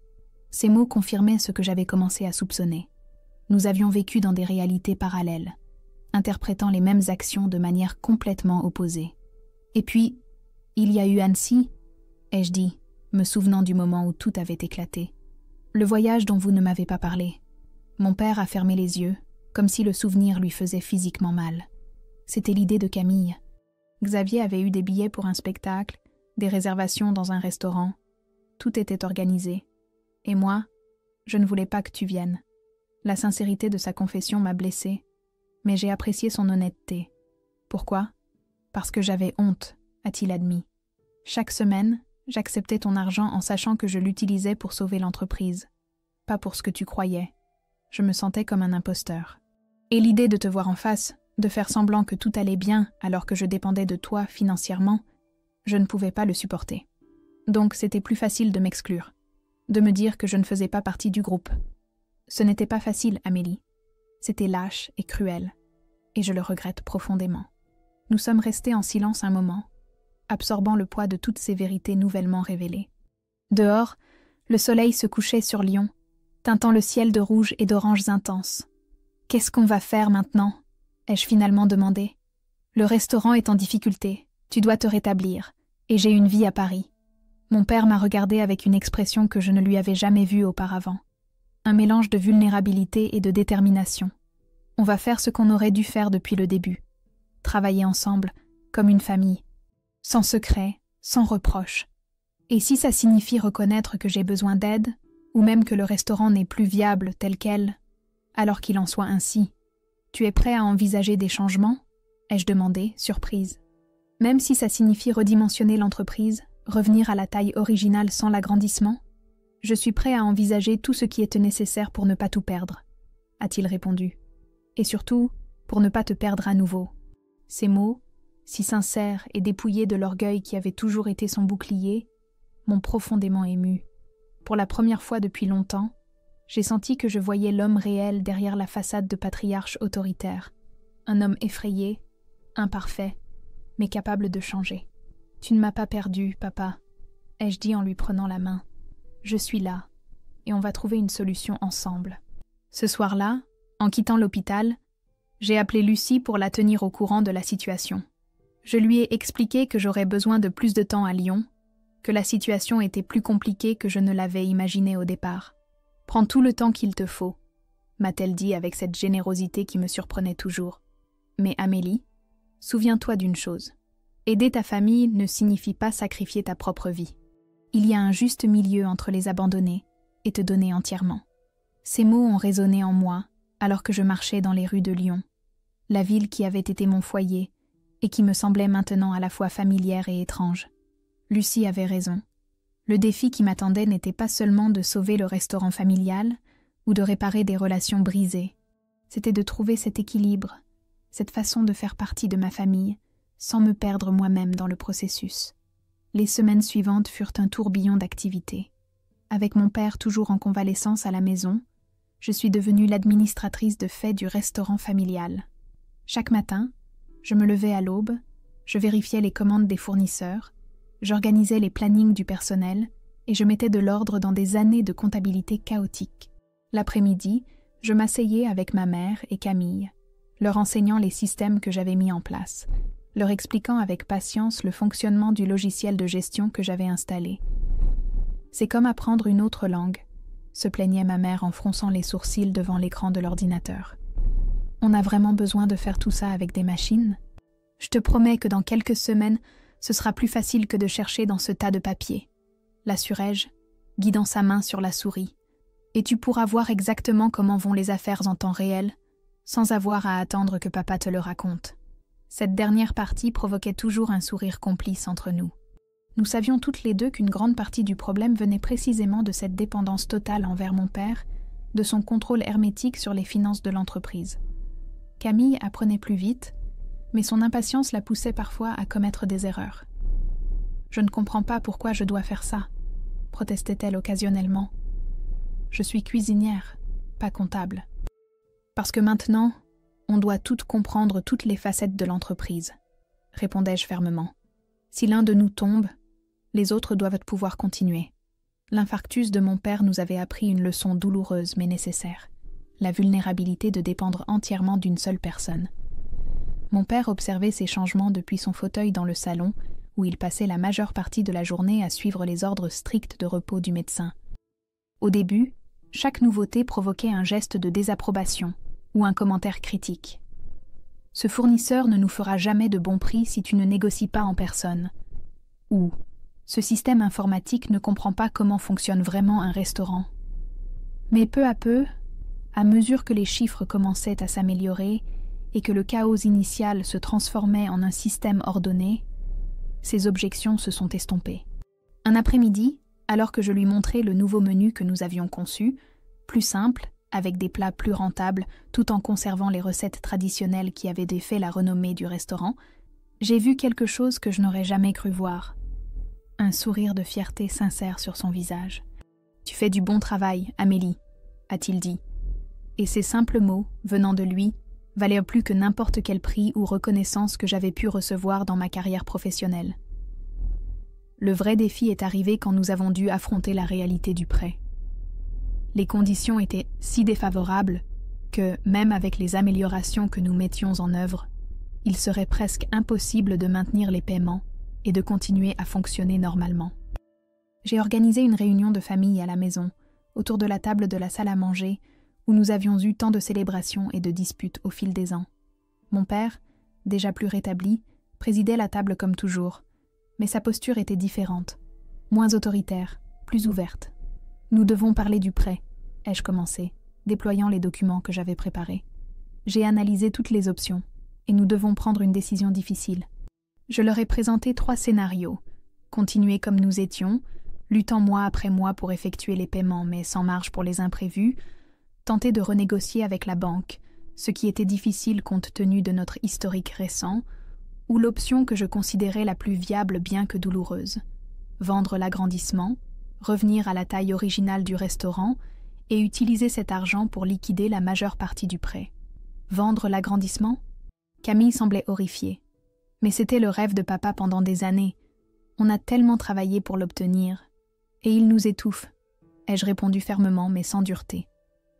Ces mots confirmaient ce que j'avais commencé à soupçonner. Nous avions vécu dans des réalités parallèles, interprétant les mêmes actions de manière complètement opposée. Et puis, il y a eu Annecy, ai-je dit, me souvenant du moment où tout avait éclaté. Le voyage dont vous ne m'avez pas parlé. Mon père a fermé les yeux, comme si le souvenir lui faisait physiquement mal. C'était l'idée de Camille. Xavier avait eu des billets pour un spectacle, des réservations dans un restaurant. Tout était organisé. Et moi, je ne voulais pas que tu viennes. La sincérité de sa confession m'a blessée, mais j'ai apprécié son honnêteté. Pourquoi ? Parce que j'avais honte, a-t-il admis. Chaque semaine, j'acceptais ton argent en sachant que je l'utilisais pour sauver l'entreprise. Pas pour ce que tu croyais. Je me sentais comme un imposteur. Et l'idée de te voir en face, de faire semblant que tout allait bien alors que je dépendais de toi financièrement, je ne pouvais pas le supporter. Donc c'était plus facile de m'exclure, de me dire que je ne faisais pas partie du groupe. Ce n'était pas facile, Amélie. C'était lâche et cruel, et je le regrette profondément. Nous sommes restés en silence un moment, absorbant le poids de toutes ces vérités nouvellement révélées. Dehors, le soleil se couchait sur Lyon, teintant le ciel de rouge et d'oranges intenses. « Qu'est-ce qu'on va faire maintenant ?» ai-je finalement demandé. « Le restaurant est en difficulté, tu dois te rétablir, et j'ai une vie à Paris. » Mon père m'a regardé avec une expression que je ne lui avais jamais vue auparavant. Un mélange de vulnérabilité et de détermination. On va faire ce qu'on aurait dû faire depuis le début. Travailler ensemble, comme une famille. Sans secret, sans reproche. Et si ça signifie reconnaître que j'ai besoin d'aide, ou même que le restaurant n'est plus viable tel quel, alors qu'il en soit ainsi, tu es prêt à envisager des changements ? Ai-je demandé, surprise. Même si ça signifie redimensionner l'entreprise, revenir à la taille originale sans l'agrandissement, je suis prêt à envisager tout ce qui est nécessaire pour ne pas tout perdre, a-t-il répondu. Et surtout, pour ne pas te perdre à nouveau. Ces mots, si sincères et dépouillés de l'orgueil qui avait toujours été son bouclier, m'ont profondément ému. Pour la première fois depuis longtemps, j'ai senti que je voyais l'homme réel derrière la façade de patriarche autoritaire. Un homme effrayé, imparfait, mais capable de changer. « Tu ne m'as pas perdu, papa », ai-je dit en lui prenant la main. « Je suis là, et on va trouver une solution ensemble. » Ce soir-là, en quittant l'hôpital, j'ai appelé Lucie pour la tenir au courant de la situation. Je lui ai expliqué que j'aurais besoin de plus de temps à Lyon, que la situation était plus compliquée que je ne l'avais imaginé au départ. « Prends tout le temps qu'il te faut », m'a-t-elle dit avec cette générosité qui me surprenait toujours. Mais Amélie, souviens-toi d'une chose. Aider ta famille ne signifie pas sacrifier ta propre vie. Il y a un juste milieu entre les abandonner et te donner entièrement. Ces mots ont résonné en moi alors que je marchais dans les rues de Lyon, la ville qui avait été mon foyer et qui me semblait maintenant à la fois familière et étrange. Lucie avait raison. Le défi qui m'attendait n'était pas seulement de sauver le restaurant familial ou de réparer des relations brisées. C'était de trouver cet équilibre, cette façon de faire partie de ma famille, sans me perdre moi-même dans le processus. Les semaines suivantes furent un tourbillon d'activités. Avec mon père toujours en convalescence à la maison, je suis devenue l'administratrice de fait du restaurant familial. Chaque matin, je me levais à l'aube, je vérifiais les commandes des fournisseurs, j'organisais les plannings du personnel et je mettais de l'ordre dans des années de comptabilité chaotique. L'après-midi, je m'asseyais avec ma mère et Camille, leur enseignant les systèmes que j'avais mis en place, leur expliquant avec patience le fonctionnement du logiciel de gestion que j'avais installé. « C'est comme apprendre une autre langue », se plaignait ma mère en fronçant les sourcils devant l'écran de l'ordinateur. « On a vraiment besoin de faire tout ça avec des machines ? Je te promets que dans quelques semaines, ce sera plus facile que de chercher dans ce tas de papier. » l'assurai-je, guidant sa main sur la souris. « Et tu pourras voir exactement comment vont les affaires en temps réel, sans avoir à attendre que papa te le raconte. » Cette dernière partie provoquait toujours un sourire complice entre nous. Nous savions toutes les deux qu'une grande partie du problème venait précisément de cette dépendance totale envers mon père, de son contrôle hermétique sur les finances de l'entreprise. Camille apprenait plus vite, mais son impatience la poussait parfois à commettre des erreurs. « Je ne comprends pas pourquoi je dois faire ça », protestait-elle occasionnellement. « Je suis cuisinière, pas comptable. » Parce que maintenant, on doit toutes comprendre toutes les facettes de l'entreprise, répondais-je fermement. Si l'un de nous tombe, les autres doivent pouvoir continuer. L'infarctus de mon père nous avait appris une leçon douloureuse mais nécessaire, la vulnérabilité de dépendre entièrement d'une seule personne. Mon père observait ces changements depuis son fauteuil dans le salon, où il passait la majeure partie de la journée à suivre les ordres stricts de repos du médecin. Au début, chaque nouveauté provoquait un geste de désapprobation ou un commentaire critique. « Ce fournisseur ne nous fera jamais de bon prix si tu ne négocies pas en personne. » Ou « Ce système informatique ne comprend pas comment fonctionne vraiment un restaurant. » Mais peu à peu, à mesure que les chiffres commençaient à s'améliorer et que le chaos initial se transformait en un système ordonné, ces objections se sont estompées. Un après-midi, alors que je lui montrais le nouveau menu que nous avions conçu, plus simple, avec des plats plus rentables, tout en conservant les recettes traditionnelles qui avaient défait la renommée du restaurant, j'ai vu quelque chose que je n'aurais jamais cru voir. Un sourire de fierté sincère sur son visage. « Tu fais du bon travail, Amélie », a-t-il dit. Et ces simples mots, venant de lui, valaient plus que n'importe quel prix ou reconnaissance que j'avais pu recevoir dans ma carrière professionnelle. Le vrai défi est arrivé quand nous avons dû affronter la réalité du prêt. Les conditions étaient si défavorables que, même avec les améliorations que nous mettions en œuvre, il serait presque impossible de maintenir les paiements et de continuer à fonctionner normalement. J'ai organisé une réunion de famille à la maison, autour de la table de la salle à manger, où nous avions eu tant de célébrations et de disputes au fil des ans. Mon père, déjà plus rétabli, présidait la table comme toujours, mais sa posture était différente, moins autoritaire, plus ouverte. « Nous devons parler du prêt », ai-je commencé, déployant les documents que j'avais préparés. J'ai analysé toutes les options, et nous devons prendre une décision difficile. Je leur ai présenté 3 scénarios. Continuer comme nous étions, luttant mois après mois pour effectuer les paiements mais sans marge pour les imprévus, tenter de renégocier avec la banque, ce qui était difficile compte tenu de notre historique récent, ou l'option que je considérais la plus viable bien que douloureuse. Vendre l'agrandissement, revenir à la taille originale du restaurant et utiliser cet argent pour liquider la majeure partie du prêt. Vendre l'agrandissement ? Camille semblait horrifiée. Mais c'était le rêve de papa pendant des années. On a tellement travaillé pour l'obtenir. Et il nous étouffe, ai-je répondu fermement mais sans dureté.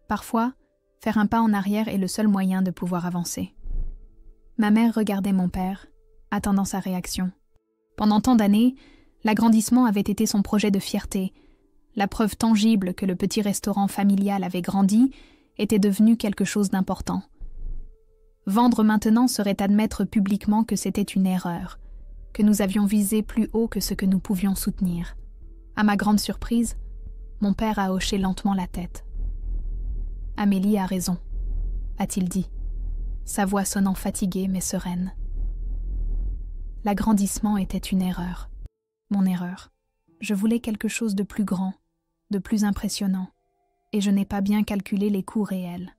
Parfois, faire un pas en arrière est le seul moyen de pouvoir avancer. Ma mère regardait mon père, attendant sa réaction. Pendant tant d'années, l'agrandissement avait été son projet de fierté. La preuve tangible que le petit restaurant familial avait grandi était devenu quelque chose d'important. Vendre maintenant serait admettre publiquement que c'était une erreur, que nous avions visé plus haut que ce que nous pouvions soutenir. À ma grande surprise, mon père a hoché lentement la tête. « Amélie a raison », a-t-il dit, sa voix sonnant fatiguée mais sereine. L'agrandissement était une erreur. Mon erreur. Je voulais quelque chose de plus grand, de plus impressionnant, et je n'ai pas bien calculé les coûts réels.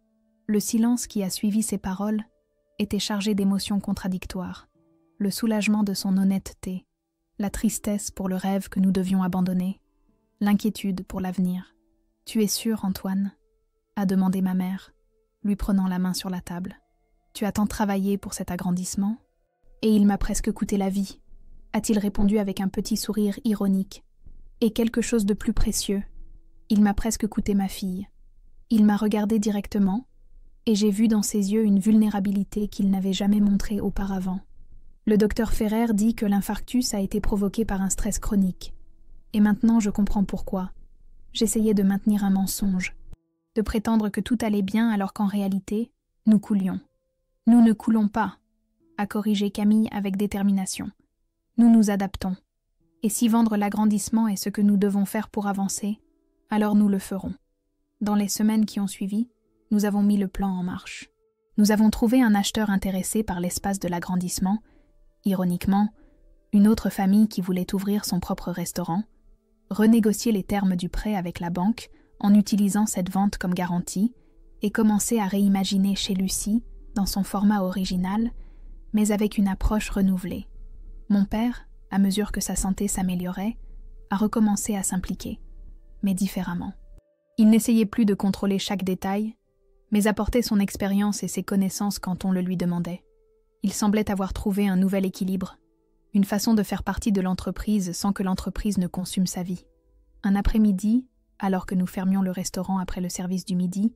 Le silence qui a suivi ces paroles était chargé d'émotions contradictoires. Le soulagement de son honnêteté, la tristesse pour le rêve que nous devions abandonner, l'inquiétude pour l'avenir. « Tu es sûr, Antoine ?» a demandé ma mère, lui prenant la main sur la table. « Tu as tant travaillé pour cet agrandissement ? Et il m'a presque coûté la vie. » a-t-il répondu avec un petit sourire ironique. « Et quelque chose de plus précieux. Il m'a presque coûté ma fille. » Il m'a regardé directement, et j'ai vu dans ses yeux une vulnérabilité qu'il n'avait jamais montrée auparavant. Le docteur Ferrer dit que l'infarctus a été provoqué par un stress chronique. Et maintenant je comprends pourquoi. J'essayais de maintenir un mensonge, de prétendre que tout allait bien alors qu'en réalité, nous coulions. « Nous ne coulons pas », a corrigé Camille avec détermination. « Nous nous adaptons. Et si vendre l'agrandissement est ce que nous devons faire pour avancer, alors nous le ferons. » Dans les semaines qui ont suivi, nous avons mis le plan en marche. Nous avons trouvé un acheteur intéressé par l'espace de l'agrandissement. Ironiquement, une autre famille qui voulait ouvrir son propre restaurant, renégocier les termes du prêt avec la banque en utilisant cette vente comme garantie et commencer à réimaginer chez Lucie, dans son format original, mais avec une approche renouvelée. Mon père, à mesure que sa santé s'améliorait, a recommencé à s'impliquer, mais différemment. Il n'essayait plus de contrôler chaque détail, mais apportait son expérience et ses connaissances quand on le lui demandait. Il semblait avoir trouvé un nouvel équilibre, une façon de faire partie de l'entreprise sans que l'entreprise ne consume sa vie. Un après-midi, alors que nous fermions le restaurant après le service du midi,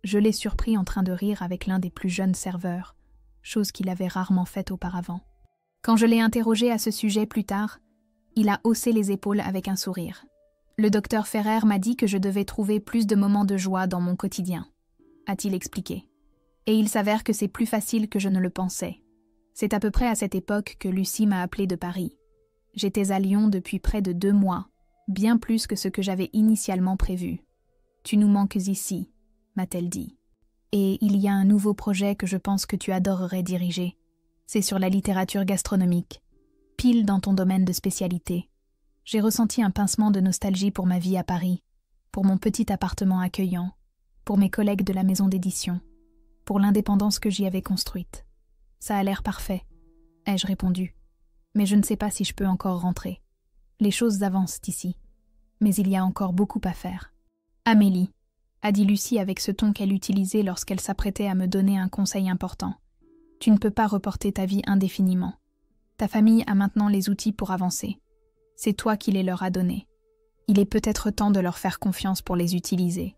je l'ai surpris en train de rire avec l'un des plus jeunes serveurs, chose qu'il avait rarement faite auparavant. Quand je l'ai interrogé à ce sujet plus tard, il a haussé les épaules avec un sourire. Le docteur Ferrer m'a dit que je devais trouver plus de moments de joie dans mon quotidien, a-t-il expliqué. Et il s'avère que c'est plus facile que je ne le pensais. C'est à peu près à cette époque que Lucie m'a appelé de Paris. J'étais à Lyon depuis près de 2 mois, bien plus que ce que j'avais initialement prévu. « Tu nous manques ici », m'a-t-elle dit. Et il y a un nouveau projet que je pense que tu adorerais diriger. C'est sur la littérature gastronomique, pile dans ton domaine de spécialité. J'ai ressenti un pincement de nostalgie pour ma vie à Paris, pour mon petit appartement accueillant, pour mes collègues de la maison d'édition, pour l'indépendance que j'y avais construite. Ça a l'air parfait, ai-je répondu. Mais je ne sais pas si je peux encore rentrer. Les choses avancent ici, mais il y a encore beaucoup à faire. Amélie, a dit Lucie avec ce ton qu'elle utilisait lorsqu'elle s'apprêtait à me donner un conseil important. Tu ne peux pas reporter ta vie indéfiniment. Ta famille a maintenant les outils pour avancer. C'est toi qui les leur as donnés. Il est peut-être temps de leur faire confiance pour les utiliser.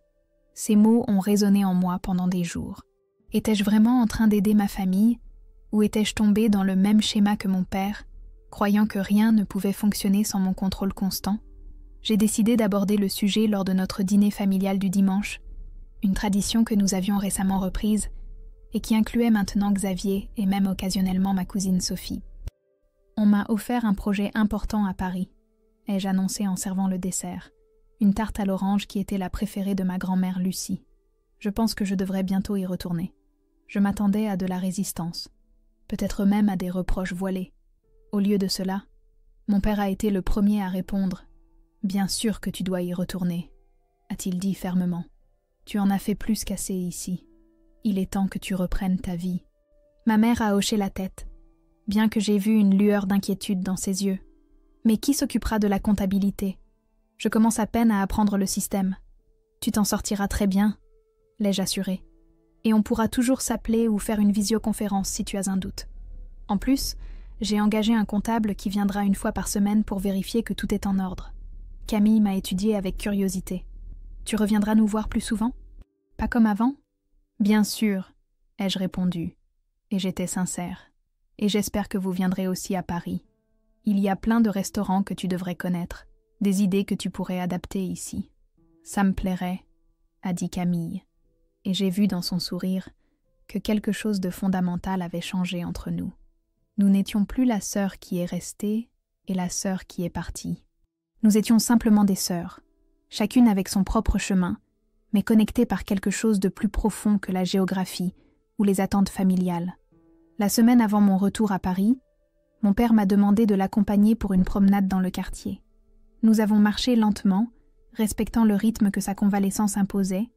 Ces mots ont résonné en moi pendant des jours. Étais-je vraiment en train d'aider ma famille, ou étais-je tombée dans le même schéma que mon père, croyant que rien ne pouvait fonctionner sans mon contrôle constant? J'ai décidé d'aborder le sujet lors de notre dîner familial du dimanche, une tradition que nous avions récemment reprise et qui incluait maintenant Xavier et même occasionnellement ma cousine Sophie. On m'a offert un projet important à Paris, ai-je annoncé en servant le dessert, une tarte à l'orange qui était la préférée de ma grand-mère Lucie. Je pense que je devrais bientôt y retourner. Je m'attendais à de la résistance, peut-être même à des reproches voilés. Au lieu de cela, mon père a été le premier à répondre « Bien sûr que tu dois y retourner », a-t-il dit fermement. « Tu en as fait plus qu'assez ici. Il est temps que tu reprennes ta vie. » Ma mère a hoché la tête, bien que j'ai vu une lueur d'inquiétude dans ses yeux. « Mais qui s'occupera de la comptabilité ? Je commence à peine à apprendre le système. Tu t'en sortiras très bien, l'ai-je assuré. Et on pourra toujours s'appeler ou faire une visioconférence si tu as un doute. En plus, j'ai engagé un comptable qui viendra une fois par semaine pour vérifier que tout est en ordre. Camille m'a étudié avec curiosité. Tu reviendras nous voir plus souvent ? Pas comme avant ? Bien sûr, ai-je répondu. Et j'étais sincère. Et j'espère que vous viendrez aussi à Paris. Il y a plein de restaurants que tu devrais connaître, des idées que tu pourrais adapter ici. Ça me plairait, a dit Camille. Et j'ai vu dans son sourire que quelque chose de fondamental avait changé entre nous. Nous n'étions plus la sœur qui est restée et la sœur qui est partie. Nous étions simplement des sœurs, chacune avec son propre chemin, mais connectées par quelque chose de plus profond que la géographie ou les attentes familiales. La semaine avant mon retour à Paris, mon père m'a demandé de l'accompagner pour une promenade dans le quartier. Nous avons marché lentement, respectant le rythme que sa convalescence imposait,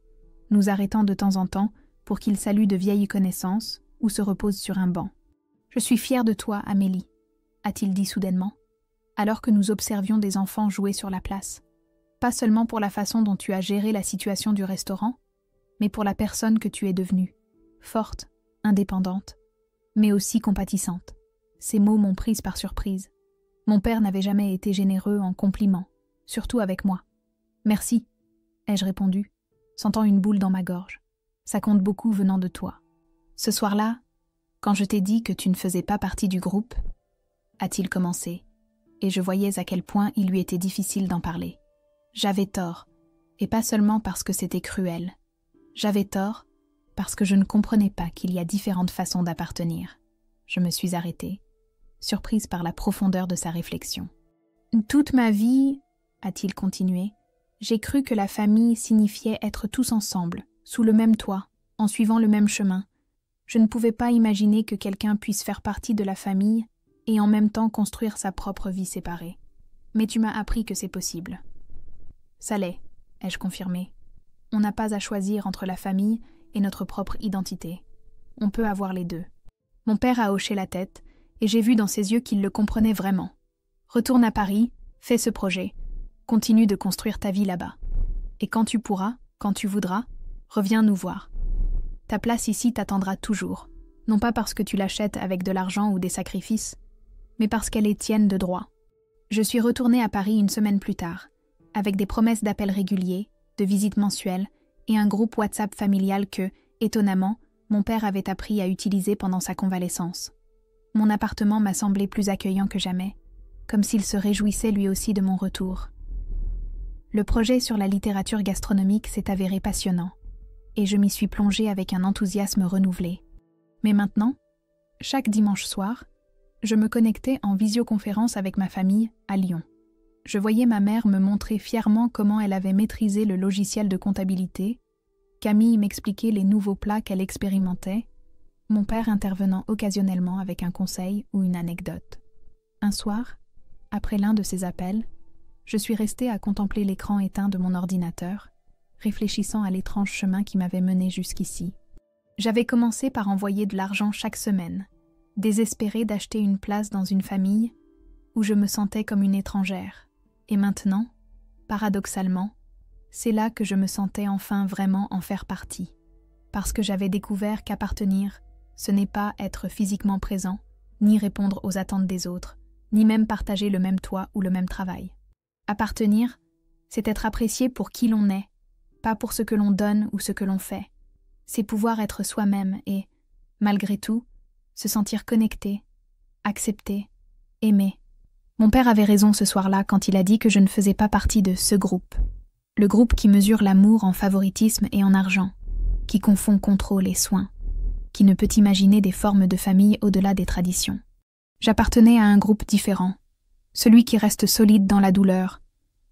nous arrêtant de temps en temps pour qu'il salue de vieilles connaissances ou se repose sur un banc. « Je suis fière de toi, Amélie », a-t-il dit soudainement, alors que nous observions des enfants jouer sur la place. Pas seulement pour la façon dont tu as géré la situation du restaurant, mais pour la personne que tu es devenue, forte, indépendante, mais aussi compatissante. Ces mots m'ont prise par surprise. Mon père n'avait jamais été généreux en compliments, surtout avec moi. « Merci », ai-je répondu, sentant une boule dans ma gorge. Ça compte beaucoup venant de toi. Ce soir-là, quand je t'ai dit que tu ne faisais pas partie du groupe, a-t-il commencé, et je voyais à quel point il lui était difficile d'en parler. J'avais tort, et pas seulement parce que c'était cruel. J'avais tort parce que je ne comprenais pas qu'il y a différentes façons d'appartenir. Je me suis arrêtée, surprise par la profondeur de sa réflexion. Toute ma vie, a-t-il continué, j'ai cru que la famille signifiait être tous ensemble, sous le même toit, en suivant le même chemin. Je ne pouvais pas imaginer que quelqu'un puisse faire partie de la famille et en même temps construire sa propre vie séparée. Mais tu m'as appris que c'est possible. Ça l'est, ai-je confirmé. On n'a pas à choisir entre la famille et notre propre identité. On peut avoir les deux. Mon père a hoché la tête, et j'ai vu dans ses yeux qu'il le comprenait vraiment. Retourne à Paris, fais ce projet, continue de construire ta vie là-bas. Et quand tu pourras, quand tu voudras, reviens nous voir. Ta place ici t'attendra toujours, non pas parce que tu l'achètes avec de l'argent ou des sacrifices, mais parce qu'elle est tienne de droit. Je suis retournée à Paris une semaine plus tard, avec des promesses d'appels réguliers, de visites mensuelles et un groupe WhatsApp familial que, étonnamment, mon père avait appris à utiliser pendant sa convalescence. Mon appartement m'a semblé plus accueillant que jamais, comme s'il se réjouissait lui aussi de mon retour. Le projet sur la littérature gastronomique s'est avéré passionnant, et je m'y suis plongée avec un enthousiasme renouvelé. Mais maintenant, chaque dimanche soir, je me connectais en visioconférence avec ma famille à Lyon. Je voyais ma mère me montrer fièrement comment elle avait maîtrisé le logiciel de comptabilité, Camille m'expliquait les nouveaux plats qu'elle expérimentait, mon père intervenant occasionnellement avec un conseil ou une anecdote. Un soir, après l'un de ces appels, je suis restée à contempler l'écran éteint de mon ordinateur, réfléchissant à l'étrange chemin qui m'avait menée jusqu'ici. J'avais commencé par envoyer de l'argent chaque semaine, désespérée d'acheter une place dans une famille où je me sentais comme une étrangère. Et maintenant, paradoxalement, c'est là que je me sentais enfin vraiment en faire partie, parce que j'avais découvert qu'appartenir, ce n'est pas être physiquement présent, ni répondre aux attentes des autres, ni même partager le même toit ou le même travail. Appartenir, c'est être apprécié pour qui l'on est, pas pour ce que l'on donne ou ce que l'on fait. C'est pouvoir être soi-même et, malgré tout, se sentir connecté, accepté, aimé. Mon père avait raison ce soir-là quand il a dit que je ne faisais pas partie de ce groupe. Le groupe qui mesure l'amour en favoritisme et en argent, qui confond contrôle et soin, qui ne peut imaginer des formes de famille au-delà des traditions. J'appartenais à un groupe différent, celui qui reste solide dans la douleur,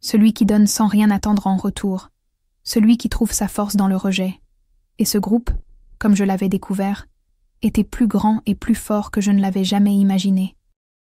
celui qui donne sans rien attendre en retour, celui qui trouve sa force dans le rejet. Et ce groupe, comme je l'avais découvert, était plus grand et plus fort que je ne l'avais jamais imaginé.